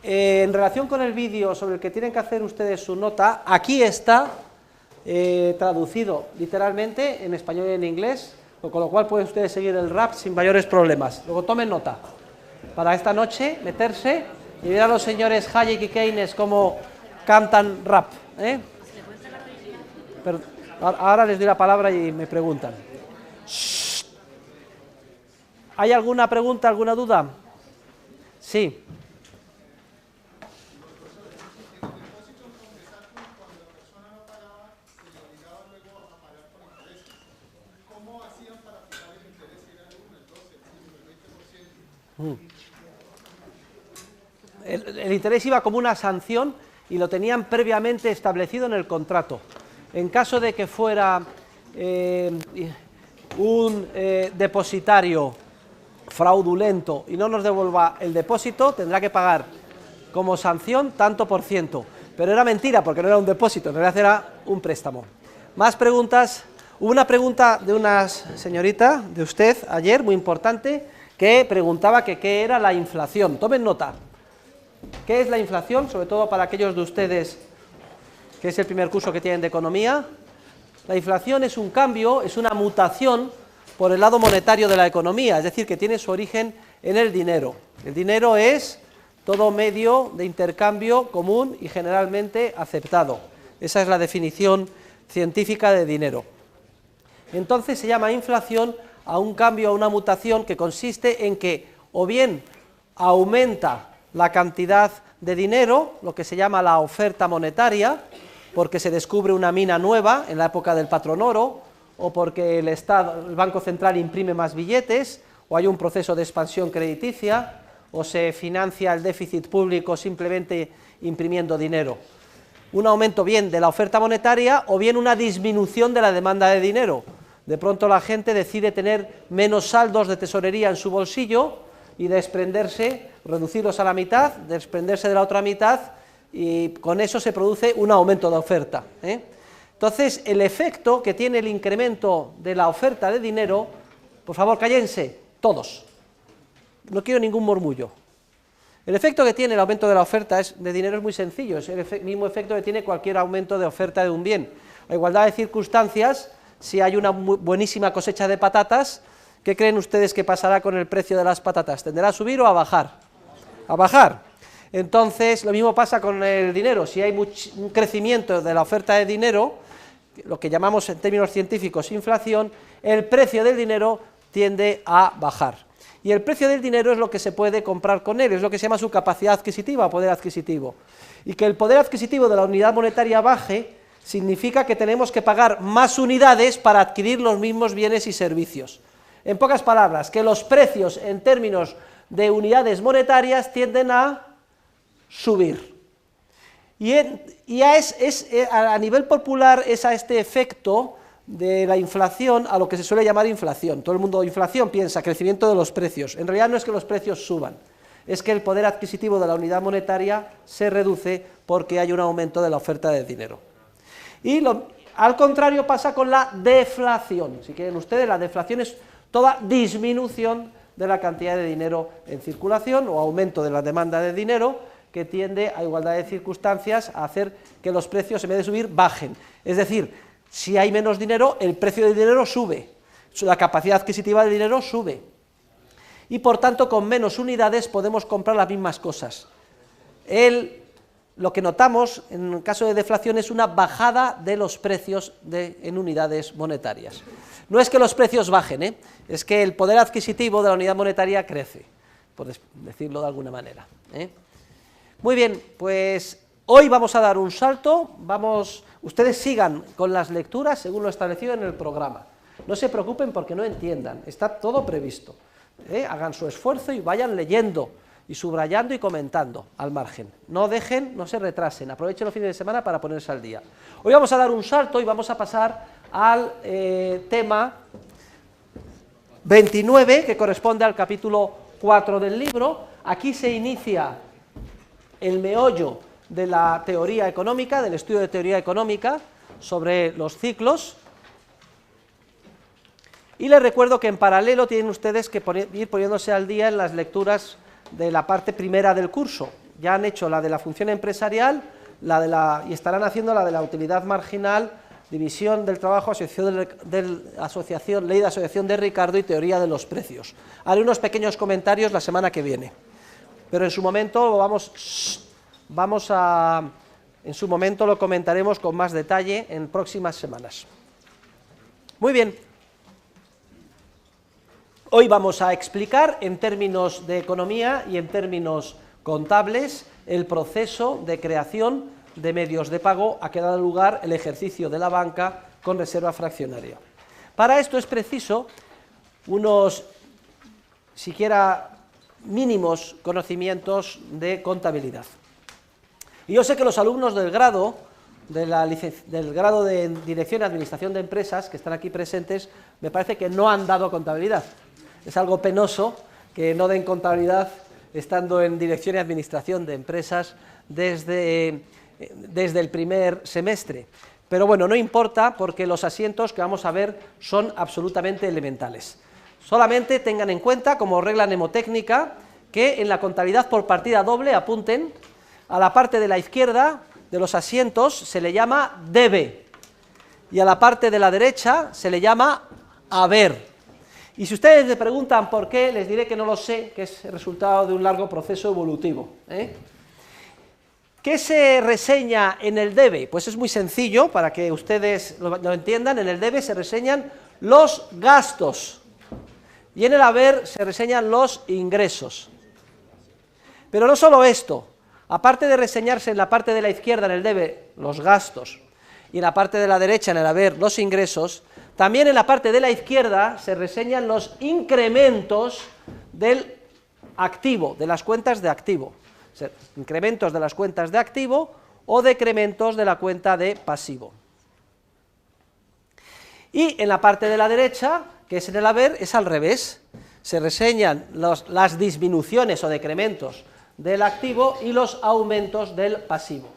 En relación con el vídeo sobre el que tienen que hacer ustedes su nota, aquí está traducido literalmente en español y en inglés, con lo cual pueden ustedes seguir el rap sin mayores problemas. Luego tomen nota, para esta noche meterse y ver a los señores Hayek y Keynes cómo cantan rap, ¿eh? Pero ahora les doy la palabra y me preguntan. Shh. ¿Hay alguna pregunta, alguna duda? Sí. El interés iba como una sanción y lo tenían previamente establecido en el contrato. En caso de que fuera un depositario fraudulento y no nos devuelva el depósito, tendrá que pagar como sanción tanto por ciento. Pero era mentira, porque no era un depósito, en realidad era un préstamo. ¿Más preguntas? Hubo una pregunta de una señorita, de usted, ayer, muy importante, que preguntaba que qué era la inflación. Tomen nota. ¿Qué es la inflación? Sobre todo para aquellos de ustedes que es el primer curso que tienen de economía. La inflación es un cambio, es una mutación por el lado monetario de la economía, es decir, que tiene su origen en el dinero. El dinero es todo medio de intercambio común y generalmente aceptado. Esa es la definición científica de dinero. Entonces se llama inflación a un cambio, a una mutación que consiste en que o bien aumenta la cantidad de dinero, lo que se llama la oferta monetaria, porque se descubre una mina nueva en la época del patrón oro, o porque el Banco Central imprime más billetes, o hay un proceso de expansión crediticia, o se financia el déficit público simplemente imprimiendo dinero. Un aumento bien de la oferta monetaria o bien una disminución de la demanda de dinero. De pronto la gente decide tener menos saldos de tesorería en su bolsillo y desprenderse, reducirlos a la mitad, desprenderse de la otra mitad, y con eso se produce un aumento de oferta, ¿eh? Entonces, el efecto que tiene el incremento de la oferta de dinero, por favor, cállense, todos, no quiero ningún murmullo. El efecto que tiene el aumento de la oferta de dinero es muy sencillo, es el mismo efecto que tiene cualquier aumento de oferta de un bien. A igualdad de circunstancias, si hay una buenísima cosecha de patatas, ¿qué creen ustedes que pasará con el precio de las patatas? ¿Tenderá a subir o a bajar? A bajar. Entonces, lo mismo pasa con el dinero. Si hay un crecimiento de la oferta de dinero, lo que llamamos en términos científicos inflación, el precio del dinero tiende a bajar. Y el precio del dinero es lo que se puede comprar con él, es lo que se llama su capacidad adquisitiva, poder adquisitivo. Y que el poder adquisitivo de la unidad monetaria baje significa que tenemos que pagar más unidades para adquirir los mismos bienes y servicios. En pocas palabras, que los precios en términos de unidades monetarias tienden a subir. Y a nivel popular es a este efecto de la inflación a lo que se suele llamar inflación. Todo el mundo, inflación, piensa crecimiento de los precios. En realidad no es que los precios suban, es que el poder adquisitivo de la unidad monetaria se reduce porque hay un aumento de la oferta de dinero. Y al contrario pasa con la deflación. Si quieren ustedes, la deflación es toda disminución de la cantidad de dinero en circulación o aumento de la demanda de dinero que tiende a igualdad de circunstancias a hacer que los precios en vez de subir bajen. Es decir, si hay menos dinero, el precio del dinero sube, la capacidad adquisitiva del dinero sube y por tanto con menos unidades podemos comprar las mismas cosas. Lo que notamos en el caso de deflación es una bajada de los precios en unidades monetarias. No es que los precios bajen, es que el poder adquisitivo de la unidad monetaria crece, por decirlo de alguna manera. Muy bien, pues hoy vamos a dar un salto, ustedes sigan con las lecturas según lo establecido en el programa. No se preocupen porque no entiendan, está todo previsto. Hagan su esfuerzo y vayan leyendo y subrayando y comentando al margen. No se retrasen, aprovechen los fines de semana para ponerse al día. Hoy vamos a dar un salto y vamos a pasar al tema 29, que corresponde al capítulo 4 del libro. Aquí se inicia el meollo de la teoría económica, del estudio de teoría económica sobre los ciclos. Y les recuerdo que en paralelo tienen ustedes que ir poniéndose al día en las lecturas de la parte primera del curso, ya han hecho la de la función empresarial, y estarán haciendo la de la utilidad marginal, división del trabajo, asociación, ley de asociación de Ricardo y teoría de los precios. Haré unos pequeños comentarios la semana que viene, pero en su momento en su momento lo comentaremos con más detalle en próximas semanas. Muy bien. Hoy vamos a explicar en términos de economía y en términos contables el proceso de creación de medios de pago a que ha dado lugar el ejercicio de la banca con reserva fraccionaria. Para esto es preciso unos, siquiera mínimos, conocimientos de contabilidad. Y yo sé que los alumnos del grado de Dirección y Administración de Empresas, que están aquí presentes, me parece que no han dado contabilidad. Es algo penoso que no den contabilidad estando en Dirección y Administración de Empresas desde el primer semestre. Pero bueno, no importa, porque los asientos que vamos a ver son absolutamente elementales. Solamente tengan en cuenta, como regla mnemotécnica, que en la contabilidad por partida doble, apunten, a la parte de la izquierda de los asientos se le llama debe, y a la parte de la derecha se le llama haber. Y si ustedes me preguntan por qué, les diré que no lo sé, que es el resultado de un largo proceso evolutivo. ¿Qué se reseña en el debe? Pues es muy sencillo, para que ustedes lo entiendan. En el debe se reseñan los gastos, y en el haber se reseñan los ingresos. Pero no solo esto, aparte de reseñarse en la parte de la izquierda en el debe los gastos, y en la parte de la derecha en el haber los ingresos, también en la parte de la izquierda se reseñan los incrementos del activo, de las cuentas de activo. O sea, incrementos de las cuentas de activo o decrementos de la cuenta de pasivo. Y en la parte de la derecha, que es en el haber, es al revés. Se reseñan las disminuciones o decrementos del activo y los aumentos del pasivo.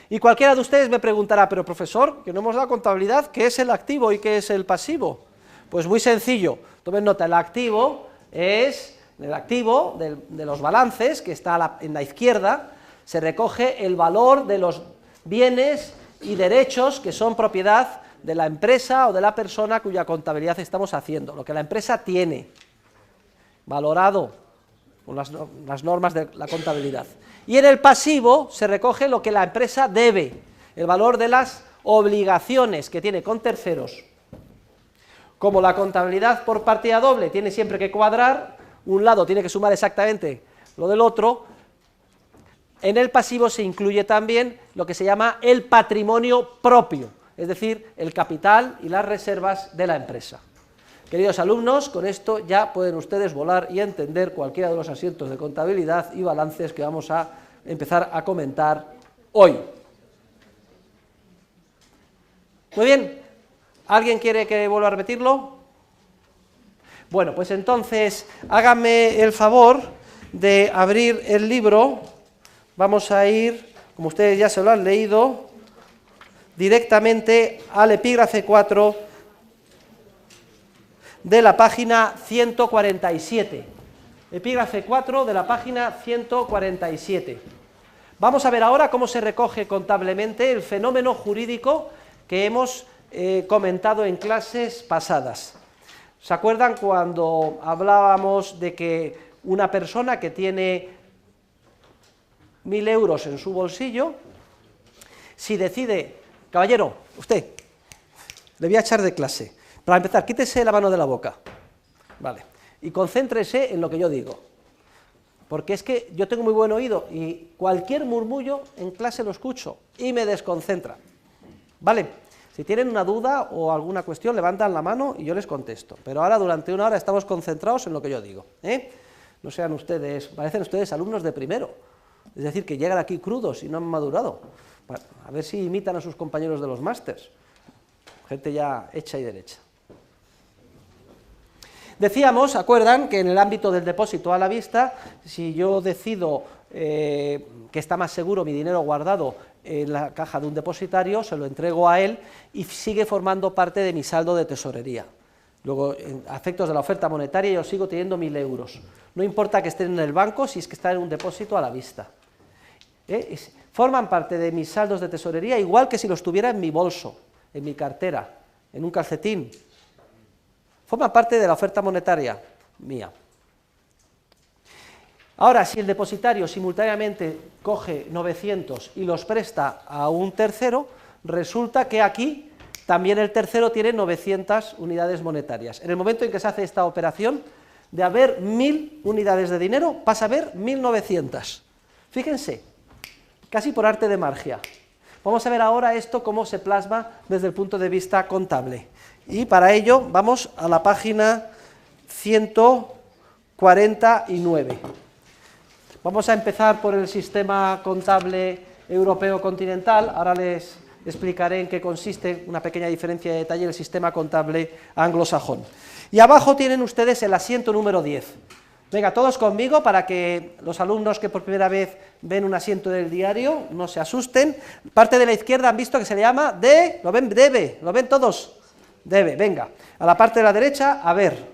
Y cualquiera de ustedes me preguntará, pero profesor, que no hemos dado contabilidad, ¿qué es el activo y qué es el pasivo? Pues muy sencillo, tomen nota, el activo es, en el activo de los balances, que está en la izquierda, se recoge el valor de los bienes y derechos que son propiedad de la empresa o de la persona cuya contabilidad estamos haciendo, lo que la empresa tiene, valorado con las normas de la contabilidad. Y en el pasivo se recoge lo que la empresa debe, el valor de las obligaciones que tiene con terceros. Como la contabilidad por partida doble tiene siempre que cuadrar, un lado tiene que sumar exactamente lo del otro, en el pasivo se incluye también lo que se llama el patrimonio propio, es decir, el capital y las reservas de la empresa. Queridos alumnos, con esto ya pueden ustedes volar y entender cualquiera de los asientos de contabilidad y balances que vamos a empezar a comentar hoy. Muy bien, ¿alguien quiere que vuelva a repetirlo? Bueno, pues entonces háganme el favor de abrir el libro. Vamos a ir, como ustedes ya se lo han leído, directamente al epígrafe 4 de la página 147. Epígrafe 4 de la página 147. Vamos a ver ahora cómo se recoge contablemente el fenómeno jurídico que hemos comentado en clases pasadas. ¿Se acuerdan cuando hablábamos de que una persona que tiene 1.000 euros en su bolsillo, si decide, caballero, usted, le voy a echar de clase. Para empezar, quítese la mano de la boca, vale, y concéntrese en lo que yo digo, porque es que yo tengo muy buen oído y cualquier murmullo en clase lo escucho y me desconcentra, ¿vale? Si tienen una duda o alguna cuestión, levantan la mano y yo les contesto, pero ahora durante una hora estamos concentrados en lo que yo digo, No sean ustedes, parecen ustedes alumnos de primero, es decir, que llegan aquí crudos y no han madurado, a ver si imitan a sus compañeros de los másters, gente ya hecha y derecha. Decíamos, ¿acuerdan?, que en el ámbito del depósito a la vista, si yo decido que está más seguro mi dinero guardado en la caja de un depositario, se lo entrego a él y sigue formando parte de mi saldo de tesorería. Luego, a efectos de la oferta monetaria, yo sigo teniendo 1.000 euros. No importa que estén en el banco, si es que están en un depósito a la vista. Forman parte de mis saldos de tesorería, igual que si los tuviera en mi bolso, en mi cartera, en un calcetín. Forman parte de la oferta monetaria mía. Ahora, si el depositario simultáneamente coge 900 y los presta a un tercero, resulta que aquí también el tercero tiene 900 unidades monetarias. En el momento en que se hace esta operación, de haber 1.000 unidades de dinero, pasa a haber 1.900. Fíjense, casi por arte de magia. Vamos a ver ahora esto cómo se plasma desde el punto de vista contable. Y para ello vamos a la página 149. Vamos a empezar por el sistema contable europeo continental. Ahora les explicaré en qué consiste, una pequeña diferencia de detalle, el sistema contable anglosajón. Y abajo tienen ustedes el asiento número 10. Venga, todos conmigo para que los alumnos que por primera vez ven un asiento del diario no se asusten. Parte de la izquierda han visto que se le llama D, ¿lo ven? Debe, ¿lo ven todos? Debe, venga. A la parte de la derecha, haber.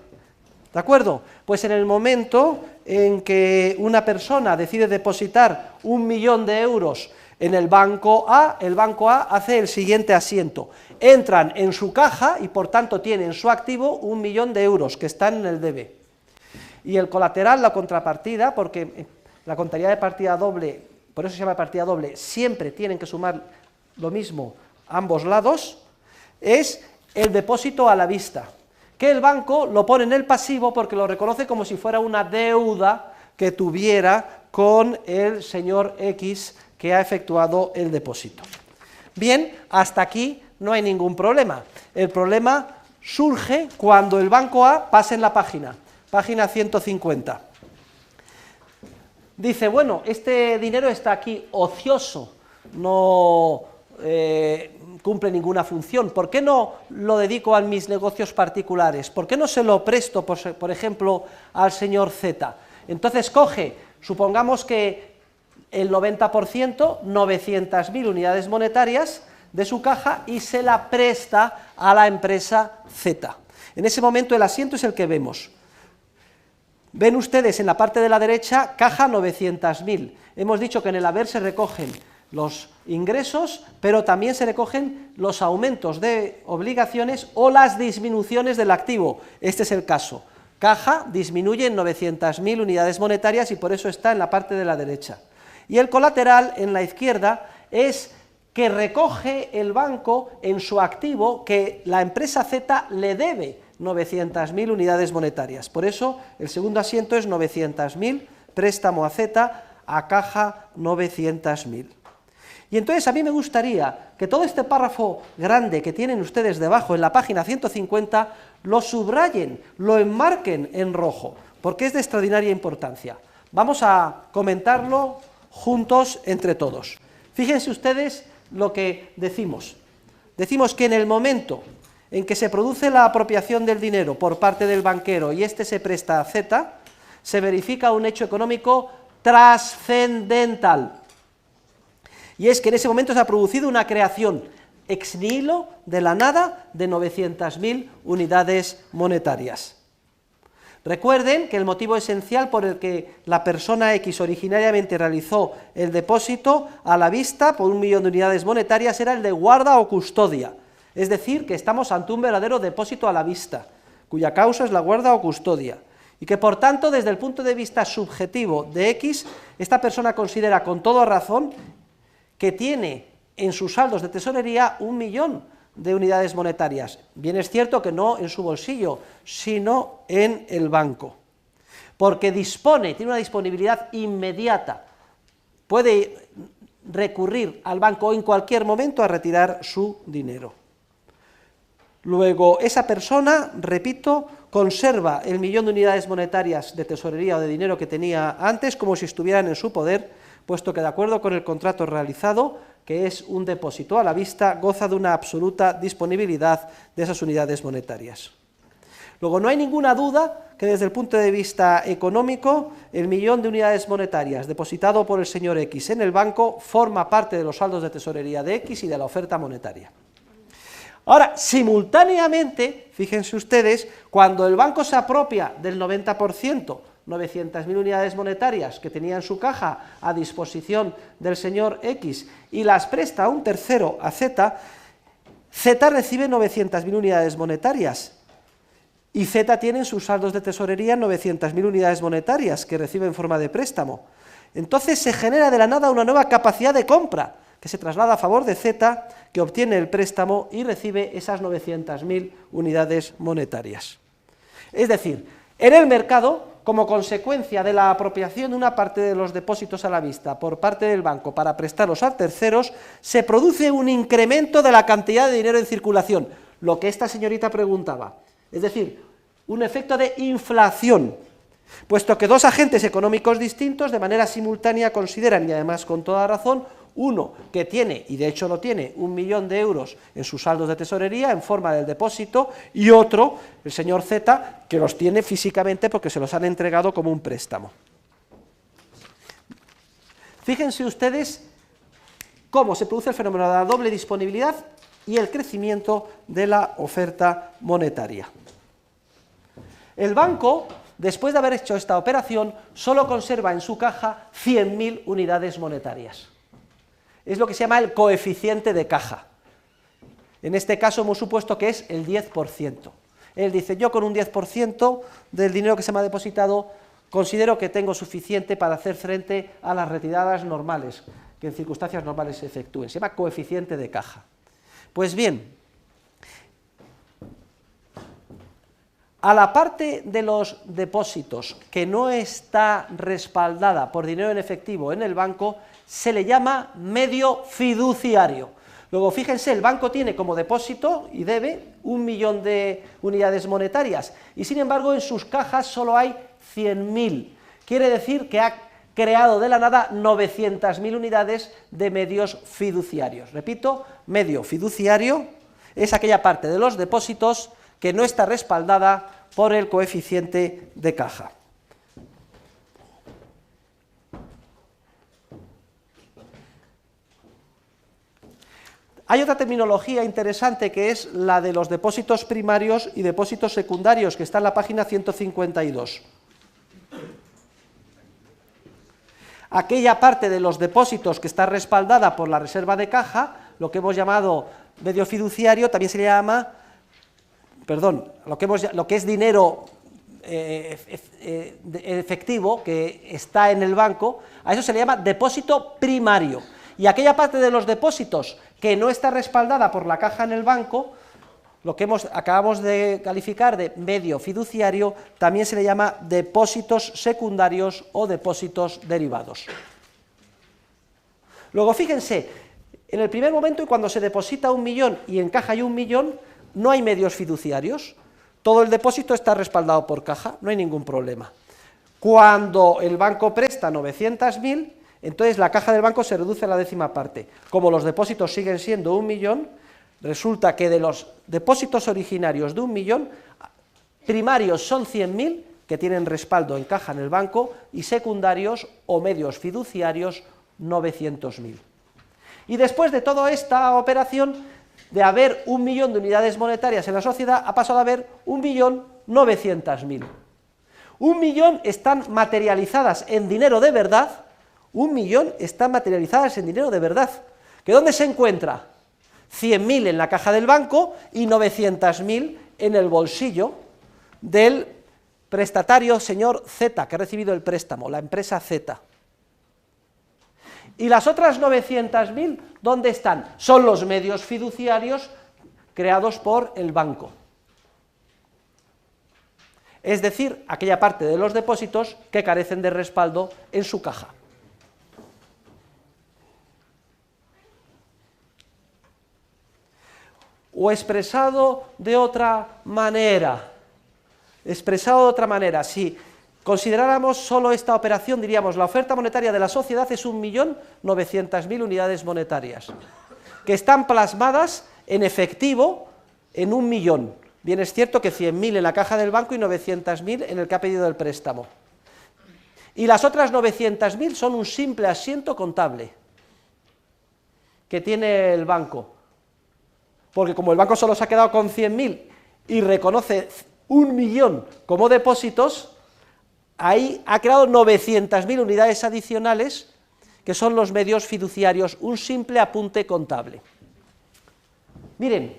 ¿De acuerdo? Pues en el momento en que una persona decide depositar 1.000.000 de euros en el banco A hace el siguiente asiento. Entran en su caja y por tanto tienen en su activo 1.000.000 de euros que están en el debe. Y el colateral, la contrapartida, porque la contabilidad de partida doble, por eso se llama partida doble, siempre tienen que sumar lo mismo ambos lados, es el depósito a la vista, que el banco lo pone en el pasivo porque lo reconoce como si fuera una deuda que tuviera con el señor X que ha efectuado el depósito. Bien, hasta aquí no hay ningún problema. El problema surge cuando el banco A pasa en la página 150. Dice, bueno, este dinero está aquí ocioso, no cumple ninguna función, ¿por qué no lo dedico a mis negocios particulares? ¿Por qué no se lo presto, por ejemplo, al señor Z? Entonces coge, supongamos que el 90%, 900.000 unidades monetarias de su caja y se la presta a la empresa Z. En ese momento el asiento es el que vemos. Ven ustedes en la parte de la derecha, caja 900.000. Hemos dicho que en el haber se recogen los ingresos, pero también se recogen los aumentos de obligaciones o las disminuciones del activo. Este es el caso. Caja disminuye en 900.000 unidades monetarias y por eso está en la parte de la derecha. Y el colateral en la izquierda es que recoge el banco en su activo que la empresa Z le debe 900.000 unidades monetarias. Por eso el segundo asiento es 900.000, préstamo a Z, a caja 900.000. Y entonces a mí me gustaría que todo este párrafo grande que tienen ustedes debajo en la página 150 lo subrayen, lo enmarquen en rojo, porque es de extraordinaria importancia. Vamos a comentarlo juntos entre todos. Fíjense ustedes lo que decimos. Decimos que en el momento en que se produce la apropiación del dinero por parte del banquero y este se presta a Z, se verifica un hecho económico trascendental. Y es que en ese momento se ha producido una creación ex nihilo, de la nada, de 900.000 unidades monetarias. Recuerden que el motivo esencial por el que la persona X originariamente realizó el depósito a la vista por 1.000.000 de unidades monetarias era el de guarda o custodia, es decir, que estamos ante un verdadero depósito a la vista, cuya causa es la guarda o custodia, y que por tanto desde el punto de vista subjetivo de X, esta persona considera con toda razón que tiene en sus saldos de tesorería 1.000.000 de unidades monetarias. Bien es cierto que no en su bolsillo, sino en el banco, porque tiene una disponibilidad inmediata, puede recurrir al banco en cualquier momento a retirar su dinero. Luego, esa persona, repito, conserva el 1.000.000 de unidades monetarias de tesorería o de dinero que tenía antes como si estuvieran en su poder, puesto que de acuerdo con el contrato realizado, que es un depósito a la vista, goza de una absoluta disponibilidad de esas unidades monetarias. Luego, no hay ninguna duda que desde el punto de vista económico, el 1.000.000 de unidades monetarias depositado por el señor X en el banco forma parte de los saldos de tesorería de X y de la oferta monetaria. Ahora, simultáneamente, fíjense ustedes, cuando el banco se apropia del 90%, 900.000 unidades monetarias que tenía en su caja a disposición del señor X y las presta a un tercero, a Z, Z recibe 900.000 unidades monetarias y Z tiene en sus saldos de tesorería 900.000 unidades monetarias que recibe en forma de préstamo. Entonces se genera de la nada una nueva capacidad de compra que se traslada a favor de Z, que obtiene el préstamo y recibe esas 900.000 unidades monetarias. Es decir, en el mercado, como consecuencia de la apropiación de una parte de los depósitos a la vista por parte del banco para prestarlos a terceros, se produce un incremento de la cantidad de dinero en circulación, lo que esta señorita preguntaba, es decir, un efecto de inflación, puesto que dos agentes económicos distintos de manera simultánea consideran, y además con toda razón, uno que tiene, y de hecho lo tiene, 1 millón de euros en sus saldos de tesorería en forma del depósito, y otro, el señor Z, que los tiene físicamente porque se los han entregado como un préstamo. Fíjense ustedes cómo se produce el fenómeno de la doble disponibilidad y el crecimiento de la oferta monetaria. El banco, después de haber hecho esta operación, solo conserva en su caja 100.000 unidades monetarias. Es lo que se llama el coeficiente de caja. En este caso hemos supuesto que es el 10%. Él dice, yo con un 10% del dinero que se me ha depositado considero que tengo suficiente para hacer frente a las retiradas normales, que en circunstancias normales se efectúen. Se llama coeficiente de caja. Pues bien, a la parte de los depósitos que no está respaldada por dinero en efectivo en el banco, se le llama medio fiduciario. Luego, fíjense, el banco tiene como depósito y debe 1 millón de unidades monetarias, y sin embargo en sus cajas solo hay 100.000. Quiere decir que ha creado de la nada 900.000 unidades de medios fiduciarios. Repito, medio fiduciario es aquella parte de los depósitos que no está respaldada por el coeficiente de caja. Hay otra terminología interesante que es la de los depósitos primarios y depósitos secundarios, que está en la página 152. Aquella parte de los depósitos que está respaldada por la reserva de caja, lo que hemos llamado medio fiduciario, también se le llama, lo que es dinero efectivo que está en el banco, a eso se le llama depósito primario. Y aquella parte de los depósitos que no está respaldada por la caja en el banco, lo que acabamos de calificar de medio fiduciario, también se le llama depósitos secundarios o depósitos derivados. Luego, fíjense, en el primer momento, y cuando se deposita 1 millón y en caja hay 1 millón, no hay medios fiduciarios, todo el depósito está respaldado por caja, no hay ningún problema. Cuando el banco presta 900.000, entonces la caja del banco se reduce a la décima parte. Como los depósitos siguen siendo 1 millón, resulta que de los depósitos originarios de 1 millón, primarios son 100.000, que tienen respaldo en caja en el banco, y secundarios o medios fiduciarios 900.000. Y después de toda esta operación, de haber 1 millón de unidades monetarias en la sociedad, ha pasado a haber 1.900.000. 1 millón están materializadas en dinero de verdad, 1 millón están materializadas en dinero de verdad. ¿Que dónde se encuentra? 100.000 en la caja del banco y 900.000 en el bolsillo del prestatario señor Z, que ha recibido el préstamo, la empresa Z. ¿Y las otras 900.000 dónde están? Son los medios fiduciarios creados por el banco. Es decir, aquella parte de los depósitos que carecen de respaldo en su caja. O expresado de otra manera, si consideráramos solo esta operación, diríamos, la oferta monetaria de la sociedad es 1.900.000 unidades monetarias, que están plasmadas en efectivo en 1 millón. Bien, es cierto que 100.000 en la caja del banco y 900.000 en el que ha pedido el préstamo. Y las otras 900.000 son un simple asiento contable que tiene el banco. porque como el banco solo se ha quedado con 100.000 y reconoce 1 millón como depósitos, ahí ha creado 900.000 unidades adicionales, que son los medios fiduciarios, un simple apunte contable. Miren,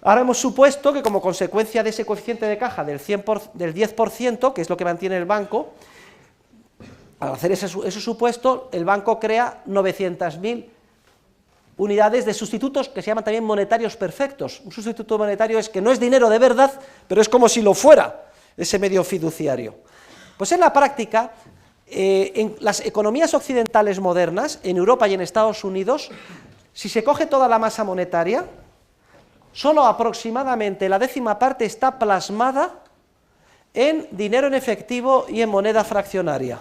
ahora hemos supuesto que como consecuencia de ese coeficiente de caja del 10%, que es lo que mantiene el banco, al hacer ese supuesto, el banco crea 900.000 unidades de sustitutos que se llaman también monetarios perfectos. Un sustituto monetario es que no es dinero de verdad, pero es como si lo fuera, ese medio fiduciario. Pues en la práctica, en las economías occidentales modernas, en Europa y en Estados Unidos, si se coge toda la masa monetaria, solo aproximadamente la 10ª parte está plasmada en dinero en efectivo y en moneda fraccionaria.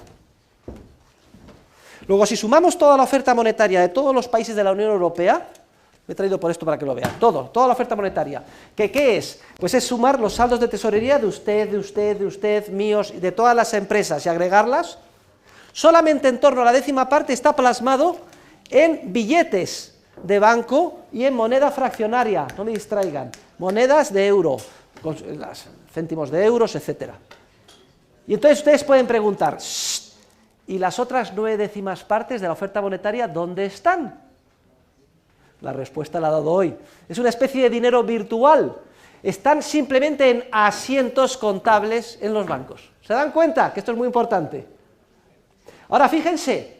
Luego, si sumamos toda la oferta monetaria de todos los países de la Unión Europea, me he traído por esto para que lo vean, toda la oferta monetaria, ¿qué es? Pues es sumar los saldos de tesorería de usted, míos, de todas las empresas y agregarlas. Solamente en torno a la 10ª parte está plasmado en billetes de banco y en moneda fraccionaria, no me distraigan, monedas de euro, con las céntimos de euros, etcétera. Y entonces ustedes pueden preguntar, ¿y las otras 9/10 partes de la oferta monetaria dónde están? La respuesta la he dado hoy. Es una especie de dinero virtual. Están simplemente en asientos contables en los bancos. ¿Se dan cuenta? Que esto es muy importante. Ahora fíjense,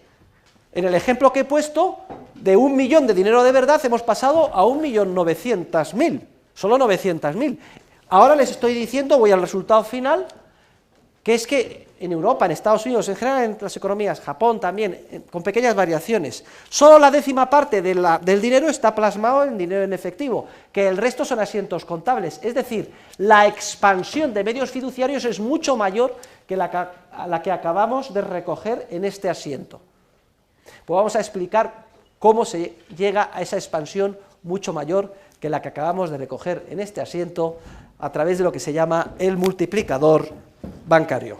en el ejemplo que he puesto, de 1 millón de dinero de verdad hemos pasado a 1.900.000, solo 900.000. Ahora les estoy diciendo, voy al resultado final, que es que en Europa, en Estados Unidos, en general en las economías, Japón también, con pequeñas variaciones, solo la 10ª parte del dinero está plasmado en dinero en efectivo, que el resto son asientos contables, es decir, la expansión de medios fiduciarios es mucho mayor que la que acabamos de recoger en este asiento. Pues vamos a explicar cómo se llega a esa expansión mucho mayor que la que acabamos de recoger en este asiento a través de lo que se llama el multiplicador bancario.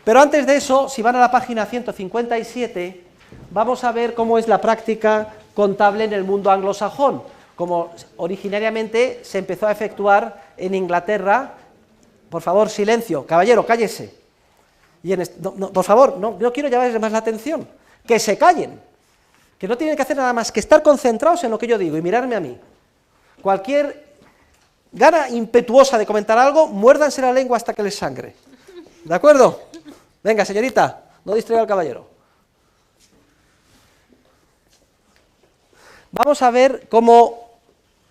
Pero antes de eso, si van a la página 157, vamos a ver cómo es la práctica contable en el mundo anglosajón, como originariamente se empezó a efectuar en Inglaterra. Por favor, silencio, caballero, cállese. Y por favor, no quiero llamarles más la atención, que se callen, que no tienen que hacer nada más que estar concentrados en lo que yo digo y mirarme a mí. Cualquier gana impetuosa de comentar algo, muérdanse la lengua hasta que les sangre. ¿De acuerdo? Venga, señorita, no distraiga al caballero. Vamos a ver cómo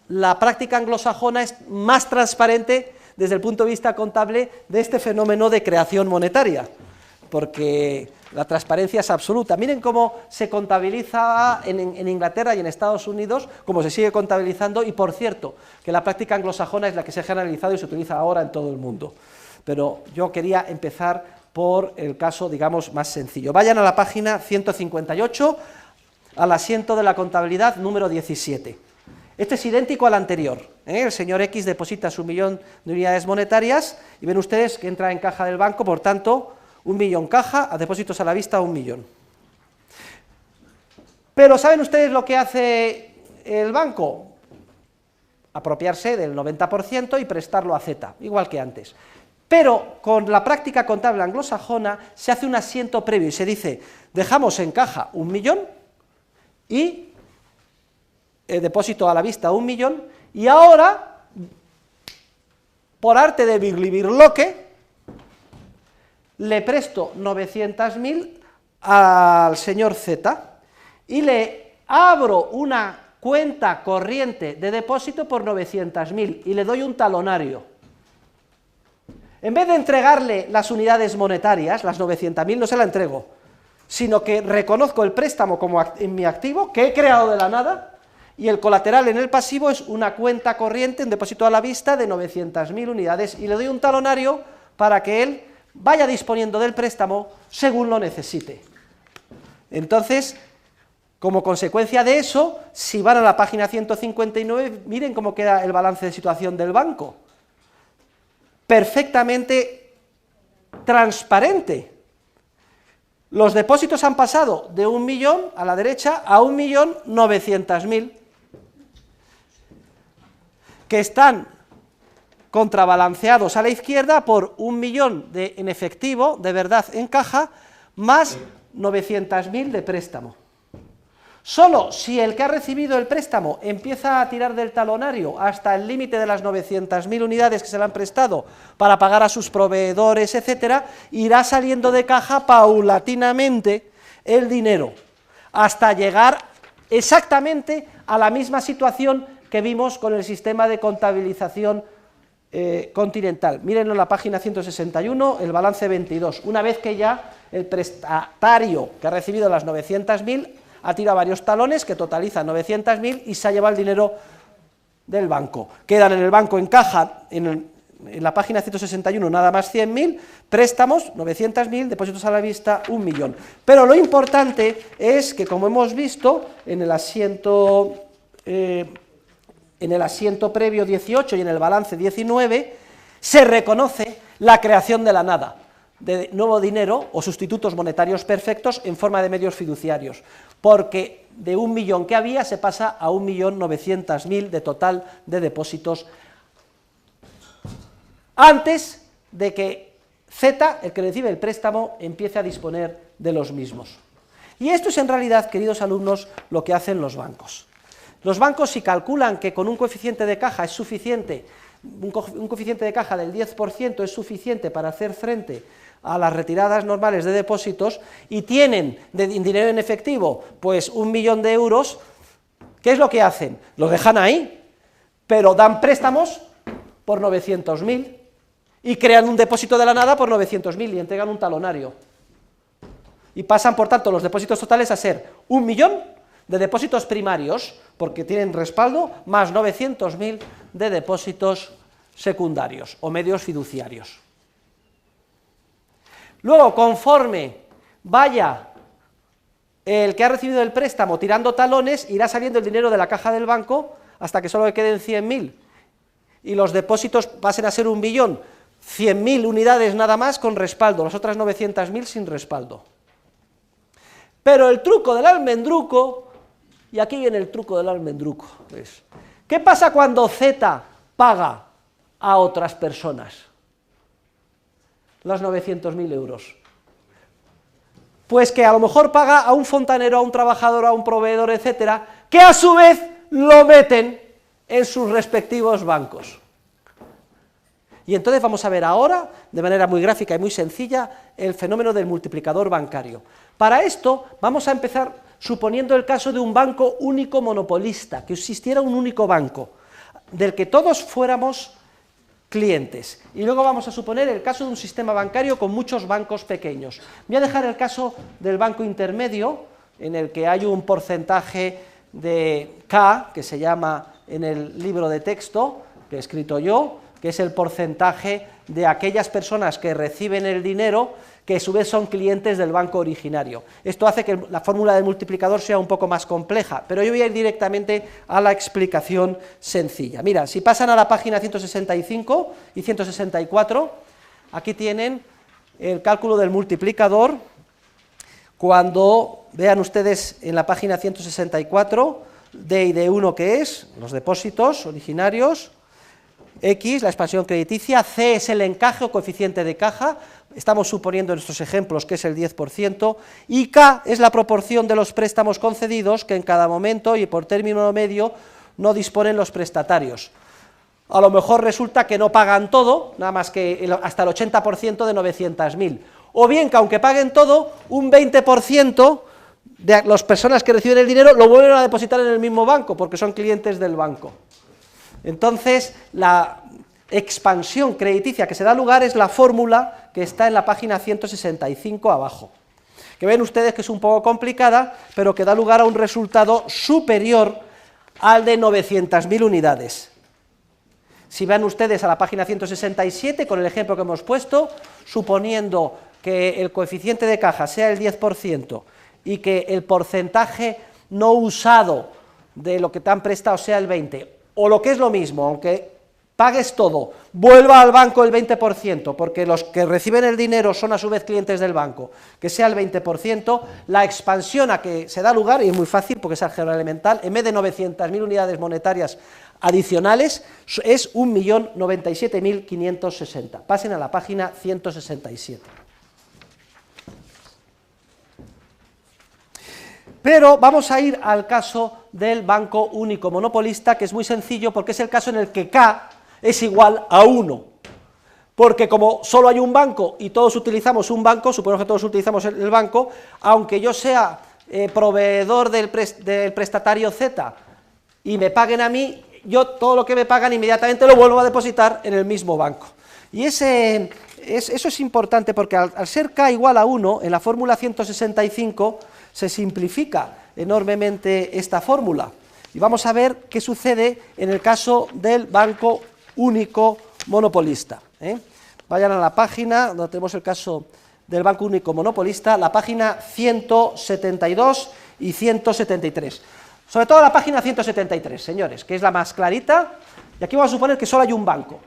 la práctica anglosajona es más transparente desde el punto de vista contable de este fenómeno de creación monetaria, porque la transparencia es absoluta. Miren cómo se contabiliza en Inglaterra y en Estados Unidos, cómo se sigue contabilizando, y por cierto, que la práctica anglosajona es la que se ha generalizado y se utiliza ahora en todo el mundo. Pero yo quería empezar por el caso, digamos, más sencillo. Vayan a la página 158, al asiento de la contabilidad número 17. Este es idéntico al anterior, ¿eh? El señor X deposita su 1 millón de unidades monetarias y ven ustedes que entra en caja del banco, por tanto, 1 millón caja, a depósitos a la vista 1 millón. Pero ¿saben ustedes lo que hace el banco? Apropiarse del 90% y prestarlo a Z, igual que antes. Pero con la práctica contable anglosajona se hace un asiento previo y se dice, dejamos en caja 1 millón y depósito a la vista 1 millón, y ahora, por arte de birlibirloque, le presto 900.000 al señor Z y le abro una cuenta corriente de depósito por 900.000 y le doy un talonario. En vez de entregarle las unidades monetarias, las 900.000 no se la entrego, sino que reconozco el préstamo como en mi activo, que he creado de la nada, y el colateral en el pasivo es una cuenta corriente, un depósito a la vista de 900.000 unidades, y le doy un talonario para que él vaya disponiendo del préstamo según lo necesite. Entonces, como consecuencia de eso, si van a la página 159, miren cómo queda el balance de situación del banco. Perfectamente transparente. Los depósitos han pasado de 1 millón a la derecha a 1.900.000, que están contrabalanceados a la izquierda por 1 millón en efectivo, de verdad en caja, más 900.000 de préstamo. Solo si el que ha recibido el préstamo empieza a tirar del talonario hasta el límite de las 900.000 unidades que se le han prestado para pagar a sus proveedores, etcétera, irá saliendo de caja paulatinamente el dinero, hasta llegar exactamente a la misma situación que vimos con el sistema de contabilización continental. Mírenlo en la página 161, el balance 22, una vez que ya el prestatario que ha recibido las 900.000 ha tirado varios talones que totalizan 900.000 y se ha llevado el dinero del banco. Quedan en el banco en caja, en la página 161, nada más 100.000, préstamos 900.000, depósitos a la vista 1 millón. Pero lo importante es que, como hemos visto en el asiento previo 18 y en el balance 19, se reconoce la creación de la nada, de nuevo dinero o sustitutos monetarios perfectos en forma de medios fiduciarios, porque de 1 millón que había se pasa a 1.900.000 de total de depósitos antes de que Z, el que recibe el préstamo, empiece a disponer de los mismos. Y esto es en realidad, queridos alumnos, lo que hacen los bancos. Los bancos, si calculan que con un coeficiente de caja es suficiente, un coeficiente de caja del 10% es suficiente para hacer frente a las retiradas normales de depósitos, y tienen dinero en efectivo pues 1 millón de euros, ¿qué es lo que hacen? Lo dejan ahí, pero dan préstamos por 900.000 y crean un depósito de la nada por 900.000 y entregan un talonario. Y pasan, por tanto, los depósitos totales a ser 1 millón de depósitos primarios, porque tienen respaldo, más 900.000 de depósitos secundarios o medios fiduciarios. Luego, conforme vaya el que ha recibido el préstamo tirando talones, irá saliendo el dinero de la caja del banco hasta que solo le queden 100.000 y los depósitos pasen a ser 1 millón, 100.000 unidades nada más con respaldo, las otras 900.000 sin respaldo. Pero el truco del almendruco, y aquí viene el truco del almendruco, es, ¿qué pasa cuando Z paga a otras personas los 900.000 euros? Pues que a lo mejor paga a un fontanero, a un trabajador, a un proveedor, etcétera, que a su vez lo meten en sus respectivos bancos. Y entonces vamos a ver ahora, de manera muy gráfica y muy sencilla, el fenómeno del multiplicador bancario. Para esto vamos a empezar suponiendo el caso de un banco único monopolista, que existiera un único banco, del que todos fuéramos clientes. Y luego vamos a suponer el caso de un sistema bancario con muchos bancos pequeños. Voy a dejar el caso del banco intermedio, en el que hay un porcentaje de K, que se llama en el libro de texto, que he escrito yo, que es el porcentaje de aquellas personas que reciben el dinero, que a su vez son clientes del banco originario. Esto hace que la fórmula del multiplicador sea un poco más compleja, pero yo voy a ir directamente a la explicación sencilla. Mira, si pasan a la página 165 y 164, aquí tienen el cálculo del multiplicador. Cuando vean ustedes en la página 164, D y D1, que es los depósitos originarios, X, la expansión crediticia, C es el encaje o coeficiente de caja, estamos suponiendo en estos ejemplos que es el 10%, y K es la proporción de los préstamos concedidos que en cada momento y por término medio no disponen los prestatarios. A lo mejor resulta que no pagan todo, nada más que hasta el 80% de 900.000, o bien que aunque paguen todo, un 20% de las personas que reciben el dinero lo vuelven a depositar en el mismo banco, porque son clientes del banco. Entonces, la expansión crediticia que se da lugar es la fórmula que está en la página 165 abajo, que ven ustedes que es un poco complicada, pero que da lugar a un resultado superior al de 900.000 unidades. Si van ustedes a la página 167, con el ejemplo que hemos puesto, suponiendo que el coeficiente de caja sea el 10% y que el porcentaje no usado de lo que te han prestado sea el 20%, o lo que es lo mismo, aunque pagues todo, vuelva al banco el 20%, porque los que reciben el dinero son a su vez clientes del banco, que sea el 20%, la expansión a que se da lugar, y es muy fácil porque es álgebra elemental, en vez de 900.000 unidades monetarias adicionales, es 1.097.560. Pasen a la página 167. Pero vamos a ir al caso del banco único monopolista, que es muy sencillo porque es el caso en el que K es igual a 1, porque como solo hay un banco y todos utilizamos un banco, suponemos que todos utilizamos el banco, aunque yo sea proveedor del prestatario Z y me paguen a mí, yo todo lo que me pagan inmediatamente lo vuelvo a depositar en el mismo banco. Y eso es importante porque al ser K igual a 1, en la fórmula 165 se simplifica enormemente esta fórmula. Y vamos a ver qué sucede en el caso del banco único monopolista. Vayan a la página donde tenemos el caso del banco único monopolista, la página 172 y 173. Sobre todo la página 173, señores, que es la más clarita, y aquí vamos a suponer que solo hay un banco.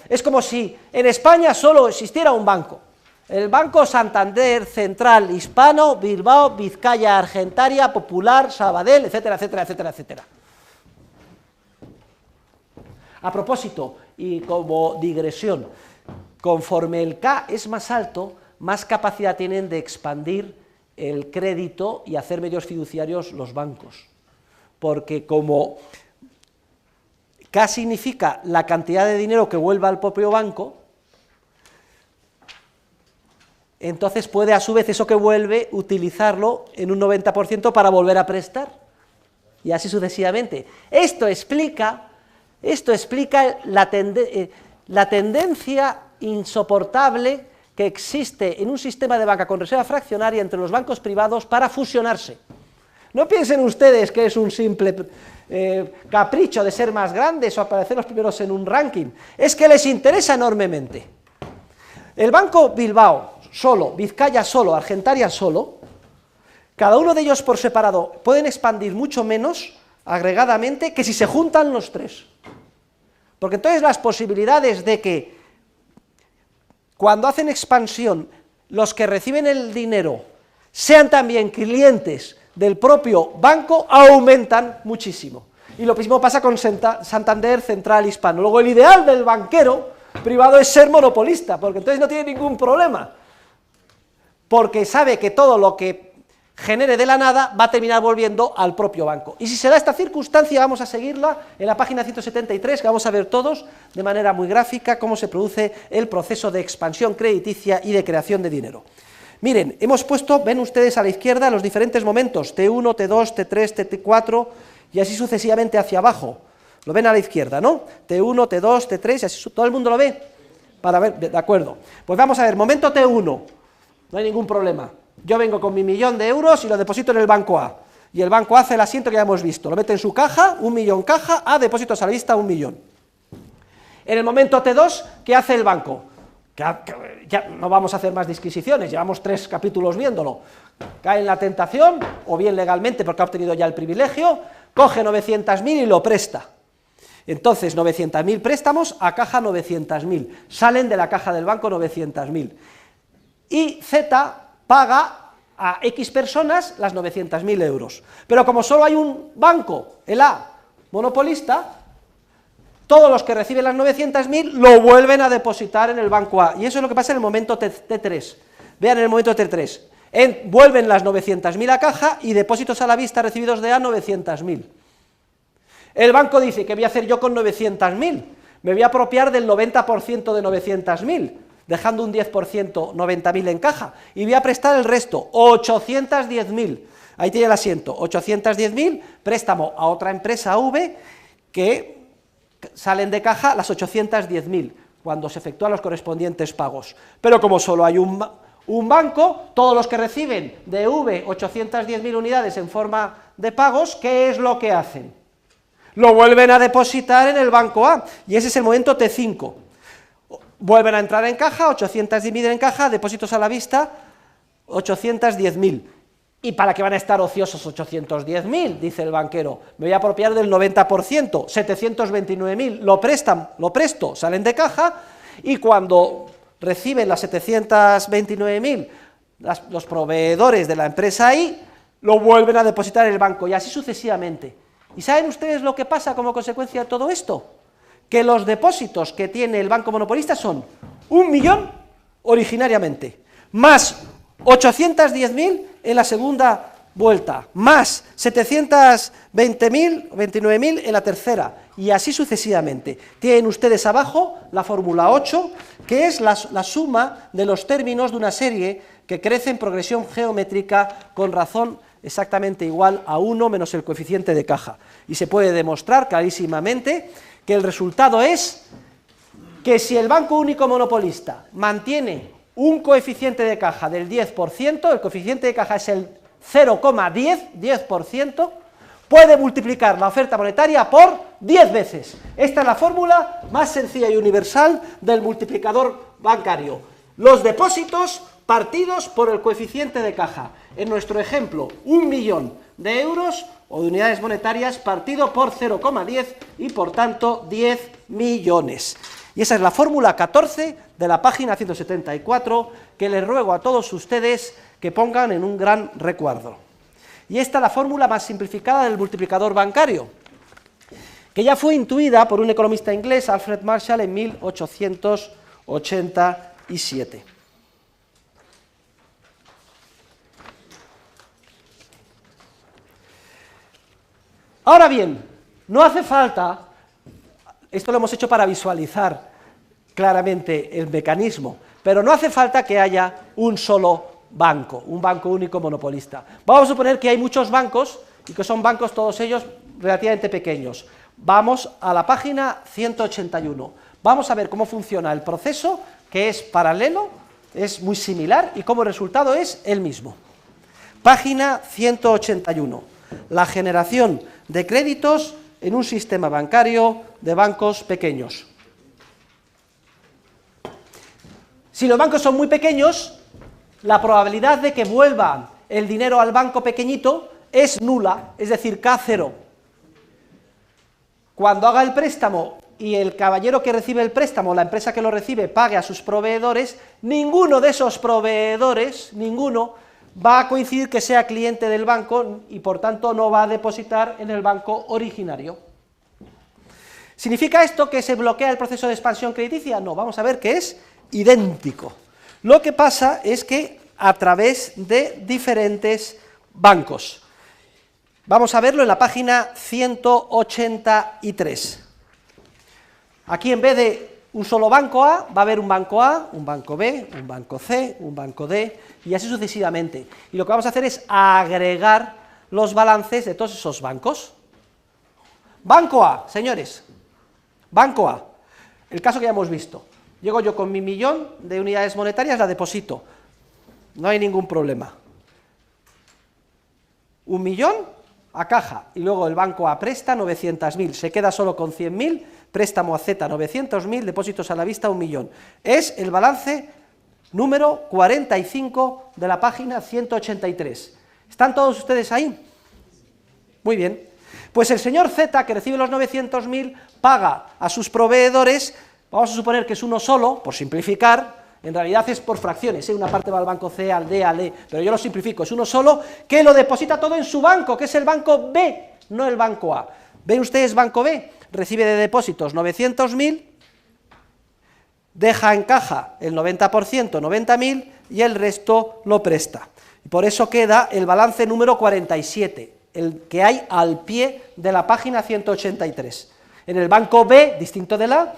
Es como si en España solo existiera un banco. El Banco Santander, Central, Hispano, Bilbao, Vizcaya, Argentaria, Popular, Sabadell, etcétera, etcétera, etcétera, etcétera. A propósito, y como digresión, conforme el K es más alto, más capacidad tienen de expandir el crédito y hacer medios fiduciarios los bancos. Porque como K significa la cantidad de dinero que vuelva al propio banco, entonces puede a su vez eso que vuelve utilizarlo en un 90% para volver a prestar, y así sucesivamente. Esto explica la tendencia insoportable que existe en un sistema de banca con reserva fraccionaria entre los bancos privados para fusionarse. No piensen ustedes que es un simple capricho de ser más grandes o aparecer los primeros en un ranking, es que les interesa enormemente. El Banco Bilbao solo, Vizcaya solo, Argentaria solo, cada uno de ellos por separado pueden expandir mucho menos agregadamente que si se juntan los tres. Porque entonces las posibilidades de que cuando hacen expansión los que reciben el dinero sean también clientes del propio banco aumentan muchísimo. Y lo mismo pasa con Santander, Central, Hispano. Luego el ideal del banquero privado es ser monopolista, porque entonces no tiene ningún problema, porque sabe que todo lo que genere de la nada va a terminar volviendo al propio banco. Y si se da esta circunstancia, vamos a seguirla en la página 173, que vamos a ver todos de manera muy gráfica cómo se produce el proceso de expansión crediticia y de creación de dinero. Miren, hemos puesto, ven ustedes a la izquierda, los diferentes momentos, T1, T2, T3, T4, y así sucesivamente hacia abajo. Lo ven a la izquierda, ¿no? T1, T2, T3, y así todo el mundo lo ve, para ver, de acuerdo. Pues vamos a ver, momento T1, no hay ningún problema. Yo vengo con mi 1.000.000 de euros y lo deposito en el banco A, y el banco A hace el asiento que ya hemos visto, lo mete en su caja, 1.000.000 caja, A, depósitos a la vista, 1.000.000. En el momento T2, ¿qué hace el banco? Ya no vamos a hacer más disquisiciones, llevamos 3 capítulos viéndolo. Cae en la tentación, o bien legalmente porque ha obtenido ya el privilegio, coge 900.000 y lo presta. Entonces 900.000 préstamos a caja 900.000, salen de la caja del banco 900.000. Y Z paga a X personas las 900.000 euros. Pero como solo hay un banco, el A, monopolista, todos los que reciben las 900.000 lo vuelven a depositar en el banco A, y eso es lo que pasa en el momento T3. Vean en el momento T3, vuelven las 900.000 a caja y depósitos a la vista recibidos de A 900.000. El banco dice, ¿qué voy a hacer yo con 900.000? Me voy a apropiar del 90% de 900.000, dejando un 10%, 90.000 en caja, y voy a prestar el resto, 810.000. Ahí tiene el asiento, 810.000, préstamo a otra empresa V que salen de caja las 810.000, cuando se efectúan los correspondientes pagos. Pero como solo hay un banco, todos los que reciben de V 810.000 unidades en forma de pagos, ¿qué es lo que hacen? Lo vuelven a depositar en el banco A, y ese es el momento T5. Vuelven a entrar en caja, 810.000 en caja, depósitos a la vista, 810.000. ¿Y para qué van a estar ociosos 810.000? Dice el banquero, me voy a apropiar del 90%, 729.000, lo presto, salen de caja, y cuando reciben las 729.000 los proveedores de la empresa ahí, lo vuelven a depositar en el banco, y así sucesivamente. ¿Y saben ustedes lo que pasa como consecuencia de todo esto? Que los depósitos que tiene el banco monopolista son 1 millón originariamente, más 810.000 en la segunda vuelta, más 720.000, 29.000 en la tercera, y así sucesivamente. Tienen ustedes abajo la fórmula 8, que es la suma de los términos de una serie que crece en progresión geométrica con razón exactamente igual a 1 menos el coeficiente de caja. Y se puede demostrar clarísimamente que el resultado es que si el Banco Único Monopolista mantiene un coeficiente de caja del 10%, el coeficiente de caja es el 0,10%, puede multiplicar la oferta monetaria por 10 veces. Esta es la fórmula más sencilla y universal del multiplicador bancario. Los depósitos partidos por el coeficiente de caja. En nuestro ejemplo, 1 millón de euros o de unidades monetarias partido por 0,10 y por tanto 10 millones. Y esa es la fórmula 14 de la página 174 que les ruego a todos ustedes que pongan en un gran recuerdo. Y esta es la fórmula más simplificada del multiplicador bancario, que ya fue intuida por un economista inglés, Alfred Marshall, en 1887. Ahora bien, no hace falta, esto lo hemos hecho para visualizar claramente el mecanismo, pero no hace falta que haya un solo banco, un banco único monopolista. Vamos a suponer que hay muchos bancos y que son bancos todos ellos relativamente pequeños. Vamos a la página 181. Vamos a ver cómo funciona el proceso, que es paralelo, es muy similar y como resultado es el mismo. Página 181. La generación de créditos en un sistema bancario de bancos pequeños. Si los bancos son muy pequeños, la probabilidad de que vuelvan el dinero al banco pequeñito es nula, es decir, K0. Cuando haga el préstamo y el caballero que recibe el préstamo, la empresa que lo recibe, pague a sus proveedores, ninguno de esos proveedores, ninguno, va a coincidir que sea cliente del banco y por tanto no va a depositar en el banco originario. ¿Significa esto que se bloquea el proceso de expansión crediticia? No, vamos a ver que es idéntico. Lo que pasa es que a través de diferentes bancos. Vamos a verlo en la página 183. Aquí en vez de un solo banco A, va a haber un banco A, un banco B, un banco C, un banco D, y así sucesivamente. Y lo que vamos a hacer es agregar los balances de todos esos bancos. Banco A, señores, banco A, el caso que ya hemos visto. Llego yo con mi millón de unidades monetarias, la deposito, no hay ningún problema. 1 millón a caja, y luego el banco A presta 900.000, se queda solo con 100.000, préstamo a Z 900.000, depósitos a la vista 1 millón. Es el balance número 45 de la página 183. ¿Están todos ustedes ahí? Muy bien. Pues el señor Z, que recibe los 900.000, paga a sus proveedores, vamos a suponer que es uno solo, por simplificar, en realidad es por fracciones, una parte va al banco C, al D, al E, pero yo lo simplifico, es uno solo, que lo deposita todo en su banco, que es el banco B, no el banco A. ¿Ven ustedes banco B? Recibe de depósitos 900.000, deja en caja el 90%, 90.000, y el resto lo presta. Y por eso queda el balance número 47, el que hay al pie de la página 183. En el banco B, distinto del A,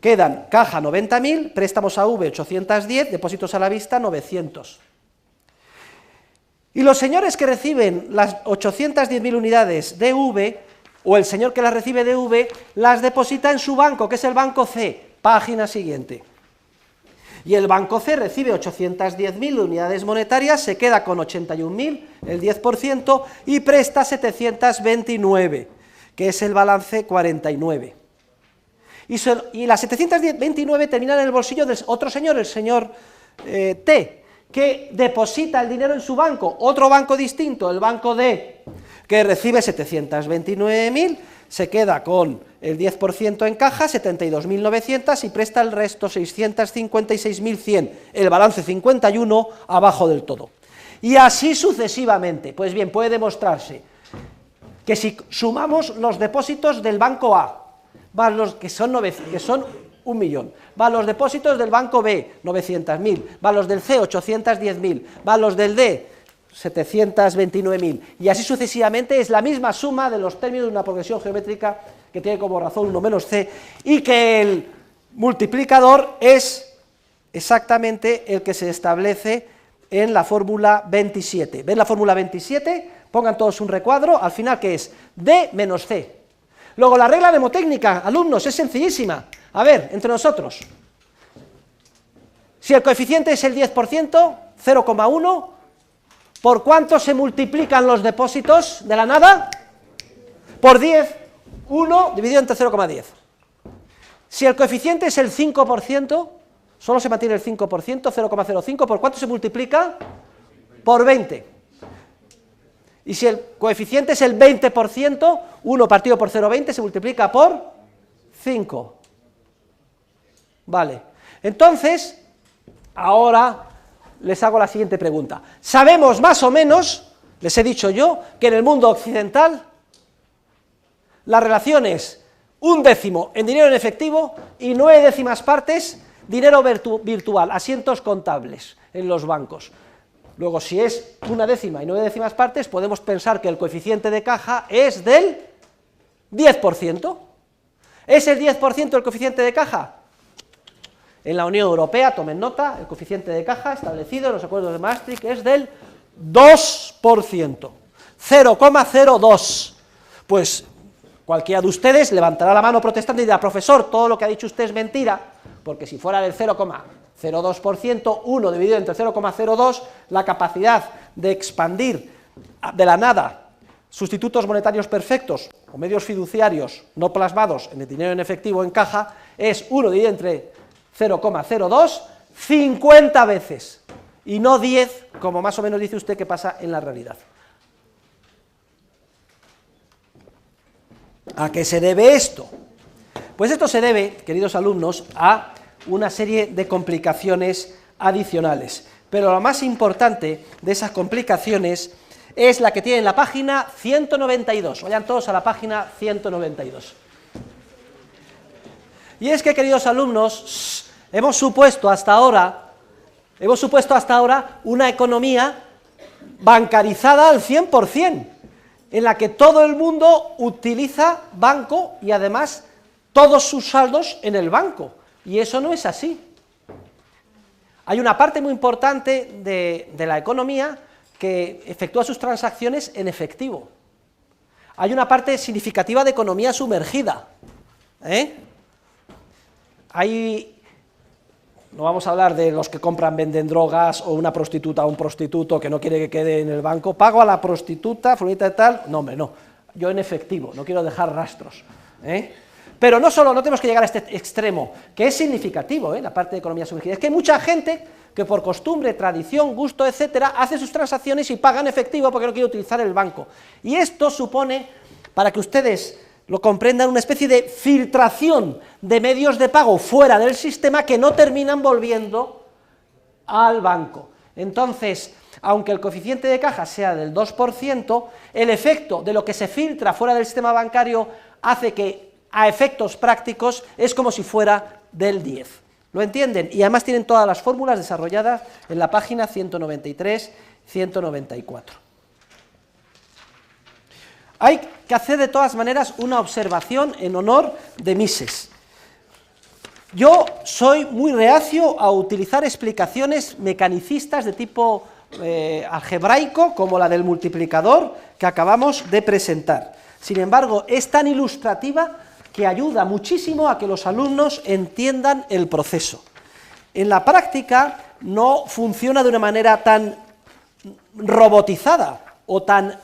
quedan caja 90.000, préstamos a V 810, depósitos a la vista 900. Y los señores que reciben las 810.000 unidades de V, o el señor que las recibe de V, las deposita en su banco, que es el banco C, página siguiente. Y el banco C recibe 810.000 unidades monetarias, se queda con 81.000, el 10%, y presta 729, que es el balance 49. Y las 729 terminan en el bolsillo del otro señor, el señor T, que deposita el dinero en su banco, otro banco distinto, el banco D, que recibe 729.000, se queda con el 10% en caja, 72.900, y presta el resto, 656.100, el balance 51 abajo del todo. Y así sucesivamente. Pues bien, puede demostrarse que si sumamos los depósitos del banco A, van los que son 1.000.000, van los depósitos del banco B, 900.000, van los del C, 810.000, van los del D, 729.000, y así sucesivamente, es la misma suma de los términos de una progresión geométrica que tiene como razón 1 menos C, y que el multiplicador es exactamente el que se establece en la fórmula 27. ¿Ven la fórmula 27? Pongan todos un recuadro, al final, ¿qué es? D menos C. Luego, la regla mnemotécnica, alumnos, es sencillísima. A ver, entre nosotros, si el coeficiente es el 10%, 0,1, ¿por cuánto se multiplican los depósitos de la nada? Por 10, 1 dividido entre 0,10. Si el coeficiente es el 5%, solo se mantiene el 5%, 0,05, ¿por cuánto se multiplica? Por 20. Y si el coeficiente es el 20%, 1 partido por 0,20 se multiplica por 5. Vale. Entonces, ahora les hago la siguiente pregunta. Sabemos más o menos, les he dicho yo, que en el mundo occidental la relación es 1/10 en dinero en efectivo y 9/10 dinero virtual, asientos contables en los bancos. Luego, si es 1/10 y 9/10, podemos pensar que el coeficiente de caja es del 10%. ¿Es el 10% el coeficiente de caja? En la Unión Europea, tomen nota, el coeficiente de caja establecido en los acuerdos de Maastricht es del 2%, 0,02. Pues cualquiera de ustedes levantará la mano protestando y dirá: profesor, todo lo que ha dicho usted es mentira, porque si fuera del 0,02%, 1 dividido entre 0,02, la capacidad de expandir de la nada sustitutos monetarios perfectos o medios fiduciarios no plasmados en el dinero en efectivo en caja es 1 dividido entre 0,02, 50 veces, y no 10, como más o menos dice usted que pasa en la realidad. ¿A qué se debe esto? Pues esto se debe, queridos alumnos, a una serie de complicaciones adicionales, pero la más importante de esas complicaciones es la que tiene en la página 192, vayan todos a la página 192. Y es que, queridos alumnos, hemos supuesto hasta ahora una economía bancarizada al 100%, en la que todo el mundo utiliza banco y además todos sus saldos en el banco, y eso no es así. Hay una parte muy importante de la economía que efectúa sus transacciones en efectivo. Hay una parte significativa de economía sumergida, no vamos a hablar de los que compran, venden drogas, o una prostituta o un prostituto que no quiere que quede en el banco, pago a la prostituta, fulanita y tal, no hombre, no, yo en efectivo, no quiero dejar rastros, Pero no tenemos que llegar a este extremo, que es significativo, la parte de economía sumergida, es que hay mucha gente que por costumbre, tradición, gusto, etcétera, hace sus transacciones y paga en efectivo porque no quiere utilizar el banco, y esto supone, para que ustedes lo comprendan, una especie de filtración de medios de pago fuera del sistema que no terminan volviendo al banco. Entonces, aunque el coeficiente de caja sea del 2%, el efecto de lo que se filtra fuera del sistema bancario hace que, a efectos prácticos, es como si fuera del 10%. ¿Lo entienden? Y además tienen todas las fórmulas desarrolladas en la página 193, 194. Hay que hacer de todas maneras una observación en honor de Mises. Yo soy muy reacio a utilizar explicaciones mecanicistas de tipo algebraico, como la del multiplicador que acabamos de presentar. Sin embargo, es tan ilustrativa que ayuda muchísimo a que los alumnos entiendan el proceso. En la práctica no funciona de una manera tan robotizada o tan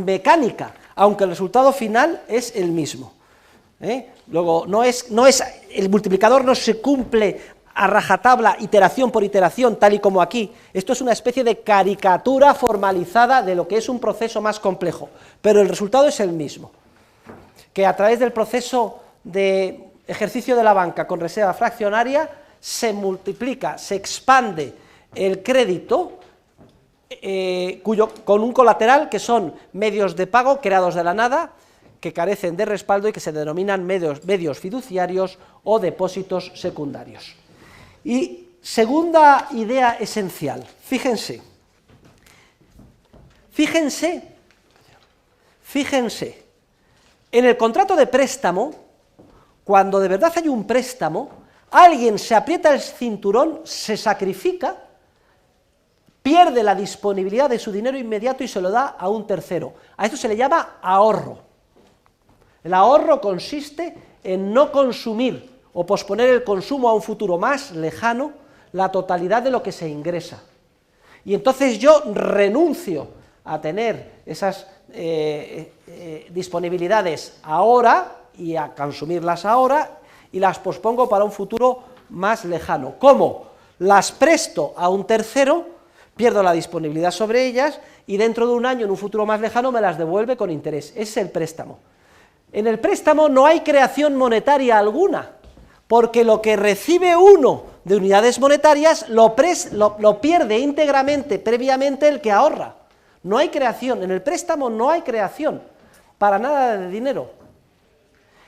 mecánica, aunque el resultado final es el mismo. Luego, el multiplicador no se cumple a rajatabla, iteración por iteración, tal y como aquí. Esto es una especie de caricatura formalizada de lo que es un proceso más complejo, pero el resultado es el mismo, que a través del proceso de ejercicio de la banca con reserva fraccionaria se multiplica, se expande el crédito con un colateral que son medios de pago creados de la nada, que carecen de respaldo y que se denominan medios fiduciarios o depósitos secundarios. Y segunda idea esencial, fíjense, en el contrato de préstamo, cuando de verdad hay un préstamo, alguien se aprieta el cinturón, se sacrifica, pierde la disponibilidad de su dinero inmediato y se lo da a un tercero. A esto se le llama ahorro. El ahorro consiste en no consumir o posponer el consumo a un futuro más lejano la totalidad de lo que se ingresa. Y entonces yo renuncio a tener esas disponibilidades ahora y a consumirlas ahora y las pospongo para un futuro más lejano. ¿Cómo? Las presto a un tercero, pierdo la disponibilidad sobre ellas y dentro de un año, en un futuro más lejano, me las devuelve con interés. Ese es el préstamo. En el préstamo no hay creación monetaria alguna, porque lo que recibe uno de unidades monetarias lo pierde íntegramente, previamente, el que ahorra. No hay creación, en el préstamo no hay creación, para nada de dinero.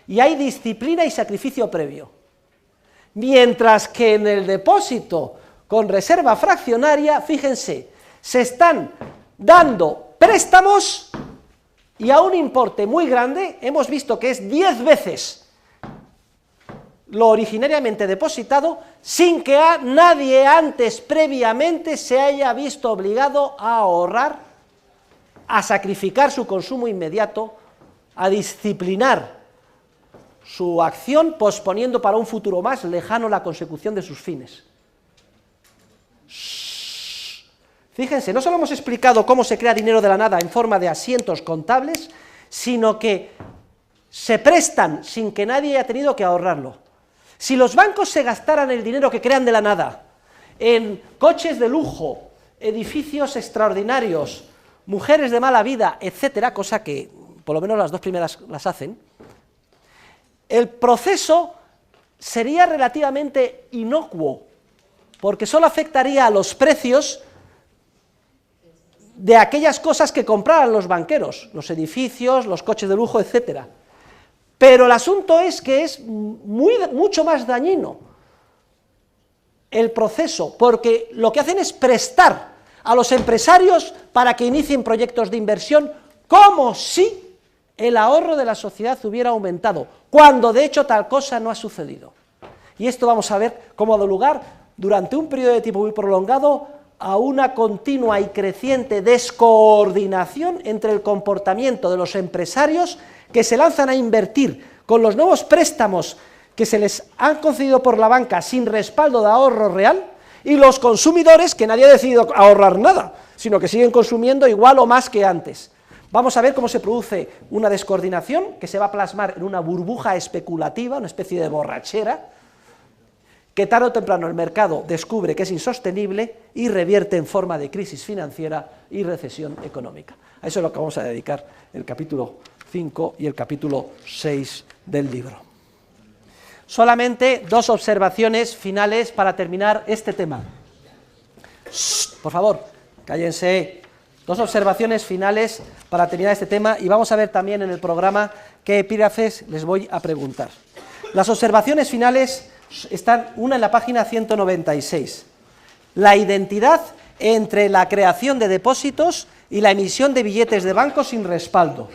Y hay disciplina y sacrificio previo. Mientras que en el depósito con reserva fraccionaria, fíjense, se están dando préstamos y a un importe muy grande, hemos visto que es 10 veces lo originariamente depositado, sin que nadie antes previamente se haya visto obligado a ahorrar, a sacrificar su consumo inmediato, a disciplinar su acción, posponiendo para un futuro más lejano la consecución de sus fines. Fíjense, no solo hemos explicado cómo se crea dinero de la nada en forma de asientos contables, sino que se prestan sin que nadie haya tenido que ahorrarlo. Si los bancos se gastaran el dinero que crean de la nada en coches de lujo, edificios extraordinarios, mujeres de mala vida, etcétera, cosa que por lo menos las dos primeras las hacen, el proceso sería relativamente inocuo, porque solo afectaría a los precios de aquellas cosas que compraran los banqueros, los edificios, los coches de lujo, etcétera. Pero el asunto es que es mucho más dañino el proceso, porque lo que hacen es prestar a los empresarios para que inicien proyectos de inversión como si el ahorro de la sociedad hubiera aumentado, cuando de hecho tal cosa no ha sucedido. Y esto vamos a ver cómo ha dado lugar durante un periodo de tiempo muy prolongado a una continua y creciente descoordinación entre el comportamiento de los empresarios que se lanzan a invertir con los nuevos préstamos que se les han concedido por la banca sin respaldo de ahorro real, y los consumidores que nadie ha decidido ahorrar nada, sino que siguen consumiendo igual o más que antes. Vamos a ver cómo se produce una descoordinación que se va a plasmar en una burbuja especulativa, una especie de borrachera, que tarde o temprano el mercado descubre que es insostenible y revierte en forma de crisis financiera y recesión económica. A eso es lo que vamos a dedicar el capítulo 5 y el capítulo 6 del libro. Solamente dos observaciones finales para terminar este tema. ¡Shh! Por favor, cállense. Dos observaciones finales para terminar este tema, y vamos a ver también en el programa qué epígrafes les voy a preguntar. Las observaciones finales están, una en la página 196. La identidad entre la creación de depósitos y la emisión de billetes de banco sin respaldo.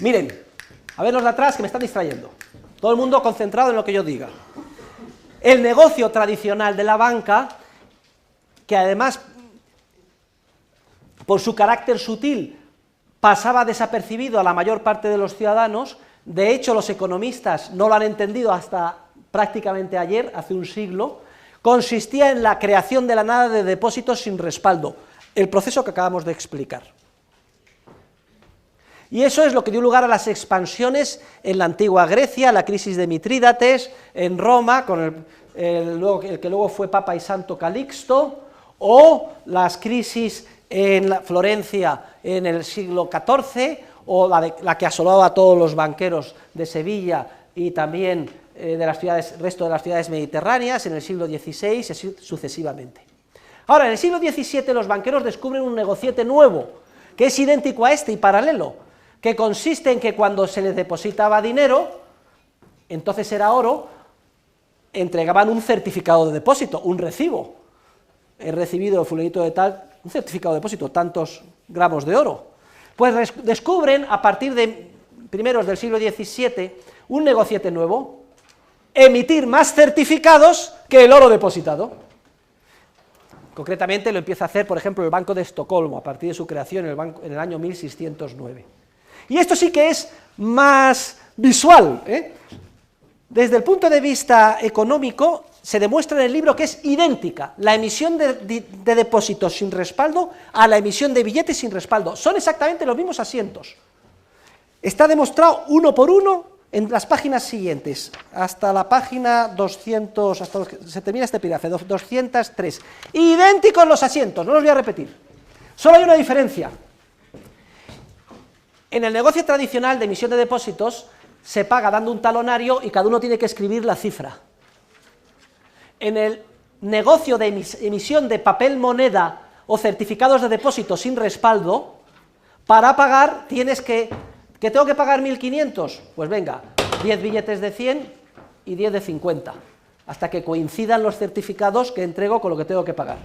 Miren, a ver los de atrás que me están distrayendo. Todo el mundo concentrado en lo que yo diga. El negocio tradicional de la banca, que además, por su carácter sutil, pasaba desapercibido a la mayor parte de los ciudadanos, de hecho los economistas no lo han entendido hasta prácticamente ayer, hace un siglo, consistía en la creación de la nada de depósitos sin respaldo, el proceso que acabamos de explicar. Y eso es lo que dio lugar a las expansiones en la antigua Grecia, la crisis de Mitrídates, en Roma, con el que luego fue Papa y Santo Calixto, o las crisis en Florencia en el siglo XIV, o la que asolaba a todos los banqueros de Sevilla y también resto de las ciudades mediterráneas en el siglo XVI, y así sucesivamente. Ahora, en el siglo XVII los banqueros descubren un negociete nuevo, que es idéntico a este y paralelo, que consiste en que cuando se les depositaba dinero, entonces era oro, entregaban un certificado de depósito, un recibo. He recibido el fulanito de tal, un certificado de depósito, tantos gramos de oro. Pues descubren, a partir de primeros del siglo XVII, un negociete nuevo, emitir más certificados que el oro depositado. Concretamente lo empieza a hacer, por ejemplo, el Banco de Estocolmo, a partir de su creación en el año 1609. Y esto sí que es más visual, ¿eh? Desde el punto de vista económico, se demuestra en el libro que es idéntica la emisión de depósitos sin respaldo a la emisión de billetes sin respaldo. Son exactamente los mismos asientos. Está demostrado uno por uno en las páginas siguientes, hasta la página 200, hasta que se termina este epígrafe, 203. Idénticos los asientos, no los voy a repetir. Solo hay una diferencia. En el negocio tradicional de emisión de depósitos se paga dando un talonario y cada uno tiene que escribir la cifra. En el negocio de emisión de papel moneda o certificados de depósito sin respaldo, para pagar tienes que tengo que pagar 1.500, pues venga, 10 billetes de 100 y 10 de 50, hasta que coincidan los certificados que entrego con lo que tengo que pagar.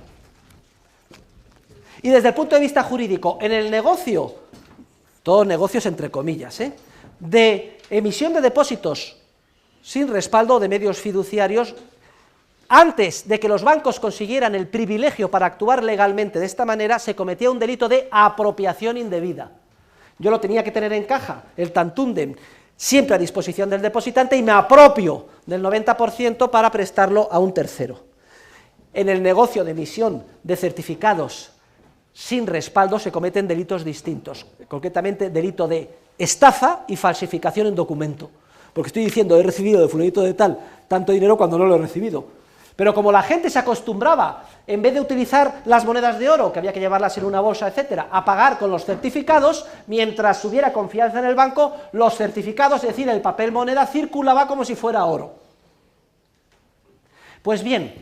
Y desde el punto de vista jurídico, en el negocio, todos negocios entre comillas, de emisión de depósitos sin respaldo de medios fiduciarios, antes de que los bancos consiguieran el privilegio para actuar legalmente de esta manera, se cometía un delito de apropiación indebida. Yo lo tenía que tener en caja, el tantundem, siempre a disposición del depositante, y me apropio del 90% para prestarlo a un tercero. En el negocio de emisión de certificados sin respaldo se cometen delitos distintos, concretamente delito de estafa y falsificación en documento, porque estoy diciendo he recibido de fulanito de tal tanto dinero cuando no lo he recibido. Pero como la gente se acostumbraba, en vez de utilizar las monedas de oro, que había que llevarlas en una bolsa, etcétera, a pagar con los certificados, mientras hubiera confianza en el banco, los certificados, es decir, el papel moneda, circulaba como si fuera oro. Pues bien,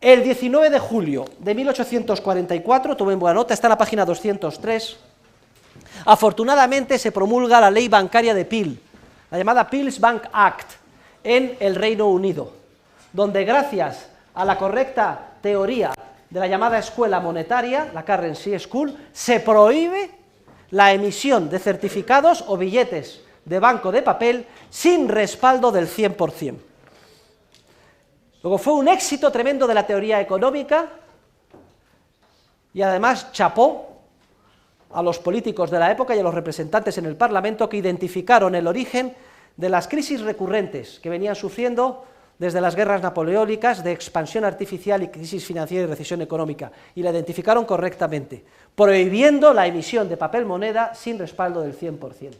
el 19 de julio de 1844, tomen buena nota, está en la página 203, afortunadamente se promulga la ley bancaria de Peel, la llamada Peel's Bank Act, en el Reino Unido, donde gracias a la correcta teoría de la llamada escuela monetaria, la Currency School, se prohíbe la emisión de certificados o billetes de banco de papel sin respaldo del 100%. Luego fue un éxito tremendo de la teoría económica y además chapó a los políticos de la época y a los representantes en el Parlamento que identificaron el origen de las crisis recurrentes que venían sufriendo desde las guerras napoleónicas de expansión artificial y crisis financiera y recesión económica, y la identificaron correctamente, prohibiendo la emisión de papel moneda sin respaldo del 100%.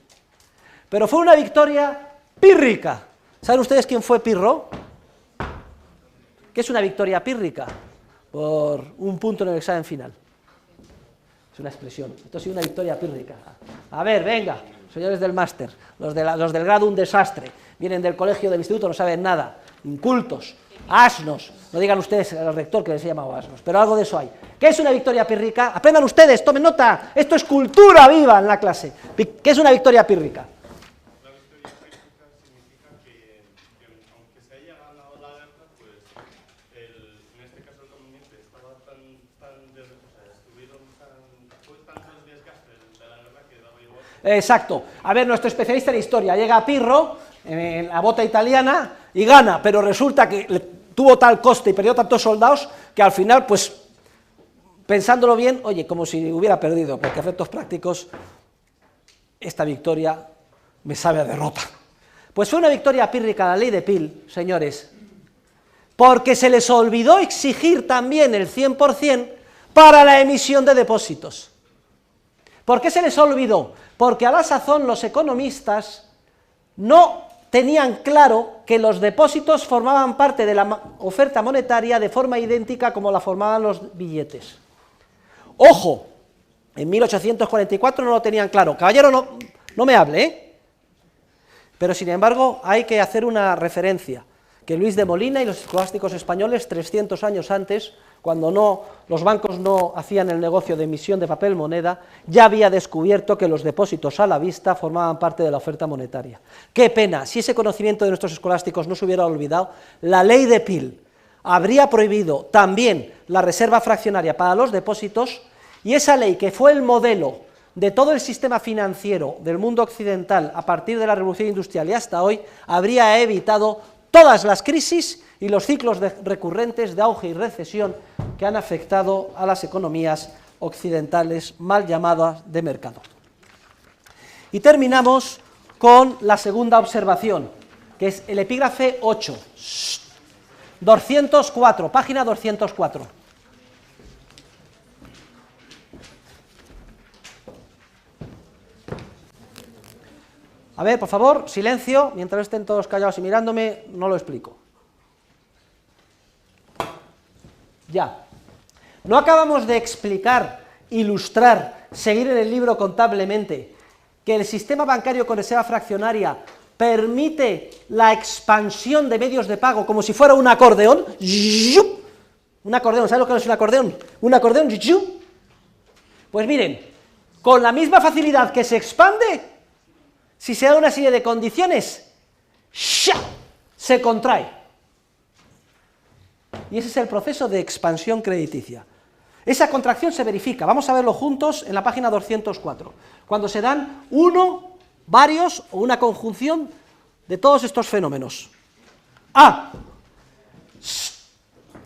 Pero fue una victoria pírrica. ¿Saben ustedes quién fue Pirro? ¿Qué es una victoria pírrica? Por un punto en el examen final. Es una expresión. Esto ha sido una victoria pírrica. A ver, venga, señores del máster, los del grado un desastre, vienen del colegio, del instituto, no saben nada, incultos, asnos, no digan ustedes al rector que les he llamado asnos, pero algo de eso hay. ¿Qué es una victoria pírrica? Aprendan ustedes, tomen nota, esto es cultura viva en la clase. ¿Qué es una victoria pírrica? Una victoria pírrica significa que aunque se haya ganado la guerra, pues en este caso el conveniente estaba fue tanto el desgaste de la guerra que daba igual. Exacto. A ver, nuestro especialista en historia llega a Pirro, en la bota italiana, y gana, pero resulta que tuvo tal coste y perdió tantos soldados que al final, pues, pensándolo bien, oye, como si hubiera perdido, porque a efectos prácticos, esta victoria me sabe a derrota. Pues fue una victoria pírrica la ley de Peel, señores, porque se les olvidó exigir también el 100% para la emisión de depósitos. ¿Por qué se les olvidó? Porque a la sazón los economistas no tenían claro que los depósitos formaban parte de la oferta monetaria de forma idéntica como la formaban los billetes. ¡Ojo! En 1844 no lo tenían claro. Caballero, no me hable, ¿eh? Pero sin embargo hay que hacer una referencia, que Luis de Molina y los escolásticos españoles, 300 años antes, cuando los bancos no hacían el negocio de emisión de papel moneda, ya había descubierto que los depósitos a la vista formaban parte de la oferta monetaria. Qué pena, si ese conocimiento de nuestros escolásticos no se hubiera olvidado, la ley de Peel habría prohibido también la reserva fraccionaria para los depósitos, y esa ley, que fue el modelo de todo el sistema financiero del mundo occidental a partir de la Revolución Industrial y hasta hoy, habría evitado todas las crisis y los ciclos recurrentes de auge y recesión que han afectado a las economías occidentales mal llamadas de mercado. Y terminamos con la segunda observación, que es el epígrafe 8, 204, página 204. A ver, por favor, silencio, mientras estén todos callados y mirándome, no lo explico. Ya. No acabamos de explicar, ilustrar, seguir en el libro contablemente, que el sistema bancario con reserva fraccionaria permite la expansión de medios de pago como si fuera un acordeón. Un acordeón, ¿sabes lo que es un acordeón? Un acordeón. Pues miren, con la misma facilidad que se expande, si se da una serie de condiciones, se contrae. Y ese es el proceso de expansión crediticia. Esa contracción se verifica, vamos a verlo juntos en la página 204, cuando se dan uno, varios o una conjunción de todos estos fenómenos. A.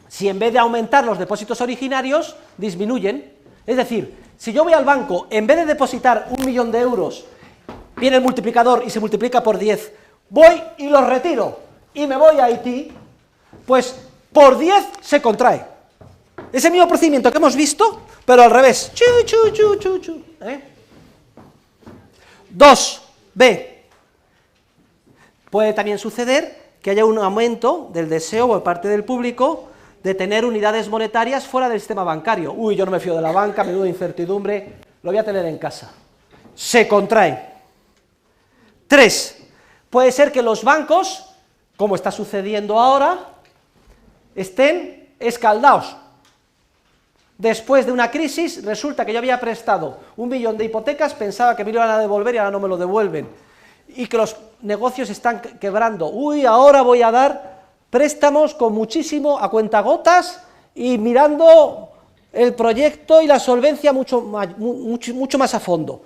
Si en vez de aumentar los depósitos originarios, disminuyen. Es decir, si yo voy al banco, en vez de depositar 1 millón de euros, viene el multiplicador y se multiplica por 10, voy y los retiro y me voy a Haití, pues por 10 se contrae. Ese mismo procedimiento que hemos visto, pero al revés. 2. B. Puede también suceder que haya un aumento del deseo por parte del público de tener unidades monetarias fuera del sistema bancario. Uy, yo no me fío de la banca, menuda incertidumbre, lo voy a tener en casa. Se contrae. 3. Puede ser que los bancos, como está sucediendo ahora, estén escaldados. Después de una crisis, resulta que yo había prestado 1 millón de hipotecas, pensaba que me lo iban a devolver y ahora no me lo devuelven. Y que los negocios están quebrando. Uy, ahora voy a dar préstamos con muchísimo a cuentagotas y mirando el proyecto y la solvencia mucho más a fondo.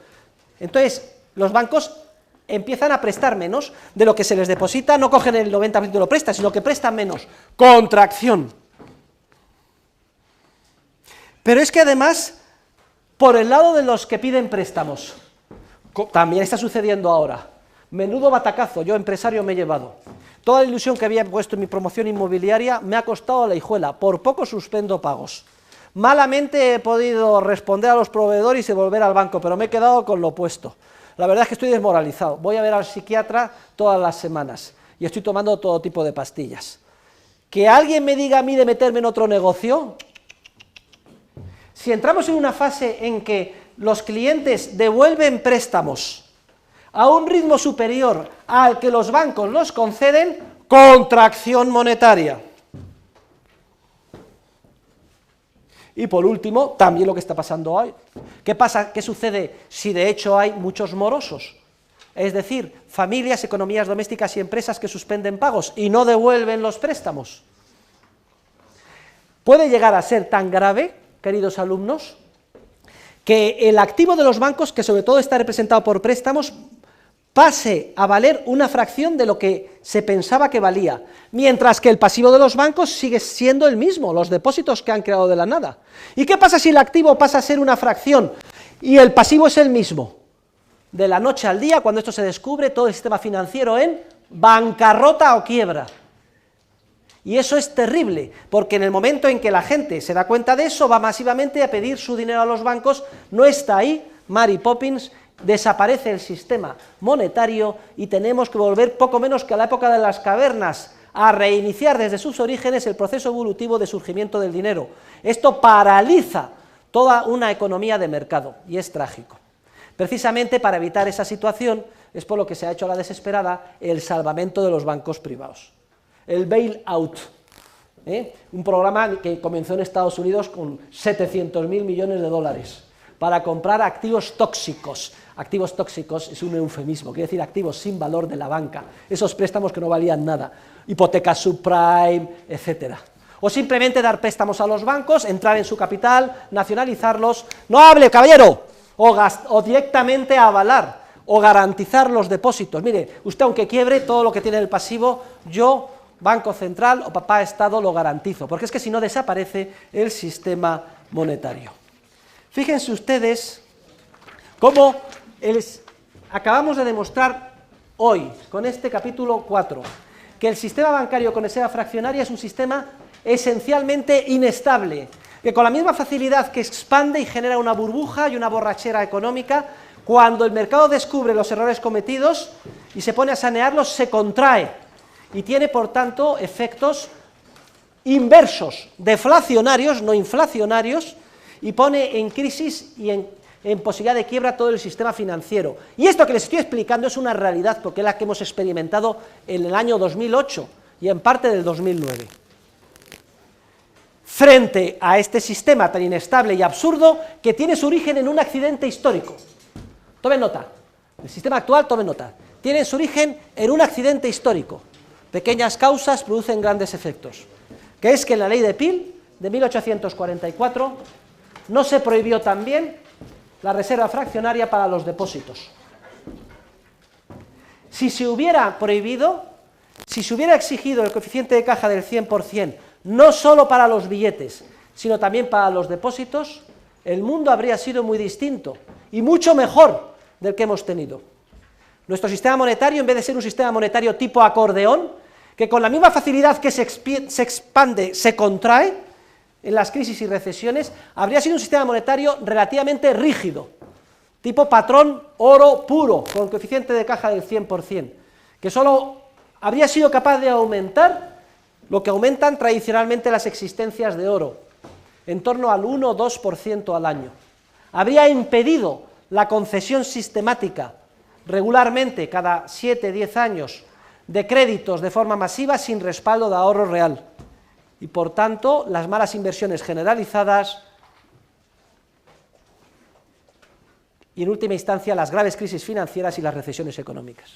Entonces, los bancos empiezan a prestar menos de lo que se les deposita, no cogen el 90% de lo prestan, sino que prestan menos. Contracción. Pero es que además, por el lado de los que piden préstamos, también está sucediendo ahora. Menudo batacazo, yo empresario me he llevado. Toda la ilusión que había puesto en mi promoción inmobiliaria me ha costado la hijuela, por poco suspendo pagos. Malamente he podido responder a los proveedores y volver al banco, pero me he quedado con lo opuesto. La verdad es que estoy desmoralizado, voy a ver al psiquiatra todas las semanas y estoy tomando todo tipo de pastillas. Que alguien me diga a mí de meterme en otro negocio. Si entramos en una fase en que los clientes devuelven préstamos a un ritmo superior al que los bancos los conceden, contracción monetaria. Y por último, también lo que está pasando hoy. ¿Qué pasa? ¿Qué sucede si de hecho hay muchos morosos? Es decir, familias, economías domésticas y empresas que suspenden pagos y no devuelven los préstamos. Puede llegar a ser tan grave, queridos alumnos, que el activo de los bancos, que sobre todo está representado por préstamos, pase a valer una fracción de lo que se pensaba que valía, mientras que el pasivo de los bancos sigue siendo el mismo, los depósitos que han creado de la nada. ¿Y qué pasa si el activo pasa a ser una fracción y el pasivo es el mismo? De la noche al día, cuando esto se descubre, todo el sistema financiero en bancarrota o quiebra. Y eso es terrible, porque en el momento en que la gente se da cuenta de eso, va masivamente a pedir su dinero a los bancos, no está ahí Mary Poppins, desaparece el sistema monetario y tenemos que volver poco menos que a la época de las cavernas, a reiniciar desde sus orígenes el proceso evolutivo de surgimiento del dinero. Esto paraliza toda una economía de mercado, y es trágico. Precisamente para evitar esa situación es por lo que se ha hecho a la desesperada el salvamento de los bancos privados, el bail-out, un programa que comenzó en Estados Unidos con 700.000 millones de dólares para comprar activos tóxicos. Activos tóxicos es un eufemismo, quiere decir activos sin valor de la banca, esos préstamos que no valían nada, hipotecas subprime, etcétera. O simplemente dar préstamos a los bancos, entrar en su capital, nacionalizarlos, no hable, caballero, o directamente avalar o garantizar los depósitos. Mire, usted aunque quiebre todo lo que tiene el pasivo, yo, Banco Central o papá Estado, lo garantizo, porque es que si no desaparece el sistema monetario. Fíjense ustedes cómo acabamos de demostrar hoy, con este capítulo 4, que el sistema bancario con reserva fraccionaria es un sistema esencialmente inestable, que con la misma facilidad que expande y genera una burbuja y una borrachera económica, cuando el mercado descubre los errores cometidos y se pone a sanearlos, se contrae y tiene, por tanto, efectos inversos, deflacionarios, no inflacionarios, y pone en crisis y en posibilidad de quiebra todo el sistema financiero. Y esto que les estoy explicando es una realidad, porque es la que hemos experimentado en el año 2008 y en parte del 2009. Frente a este sistema tan inestable y absurdo que tiene su origen en un accidente histórico. Tomen nota, el sistema actual, tomen nota, tiene su origen en un accidente histórico. Pequeñas causas producen grandes efectos, que es que en la ley de Peel de 1844 no se prohibió también la reserva fraccionaria para los depósitos. Si se hubiera prohibido, si se hubiera exigido el coeficiente de caja del 100%, no solo para los billetes, sino también para los depósitos, el mundo habría sido muy distinto y mucho mejor del que hemos tenido. Nuestro sistema monetario, en vez de ser un sistema monetario tipo acordeón, que con la misma facilidad que se expande, se contrae en las crisis y recesiones, habría sido un sistema monetario relativamente rígido, tipo patrón oro puro, con coeficiente de caja del 100%, que solo habría sido capaz de aumentar lo que aumentan tradicionalmente las existencias de oro, en torno al 1 o 2% al año. Habría impedido la concesión sistemática, regularmente, cada 7-10 años, de créditos de forma masiva sin respaldo de ahorro real, y por tanto las malas inversiones generalizadas y en última instancia las graves crisis financieras y las recesiones económicas.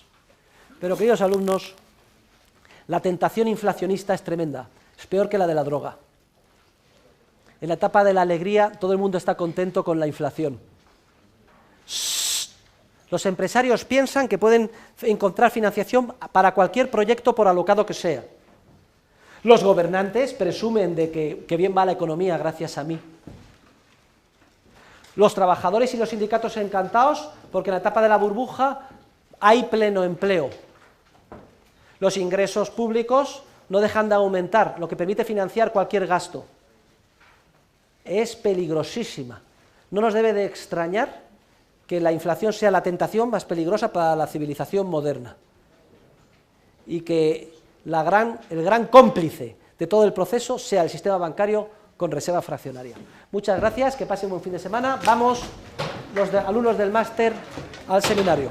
Pero, queridos alumnos, la tentación inflacionista es tremenda, es peor que la de la droga. En la etapa de la alegría todo el mundo está contento con la inflación. Los empresarios piensan que pueden encontrar financiación para cualquier proyecto por alocado que sea. Los gobernantes presumen de que bien va la economía gracias a mí. Los trabajadores y los sindicatos encantados porque en la etapa de la burbuja hay pleno empleo. Los ingresos públicos no dejan de aumentar, lo que permite financiar cualquier gasto. Es peligrosísima. No nos debe de extrañar que la inflación sea la tentación más peligrosa para la civilización moderna y que el gran cómplice de todo el proceso sea el sistema bancario con reserva fraccionaria. Muchas gracias, que pasen un buen fin de semana. Vamos, los alumnos del máster, al seminario.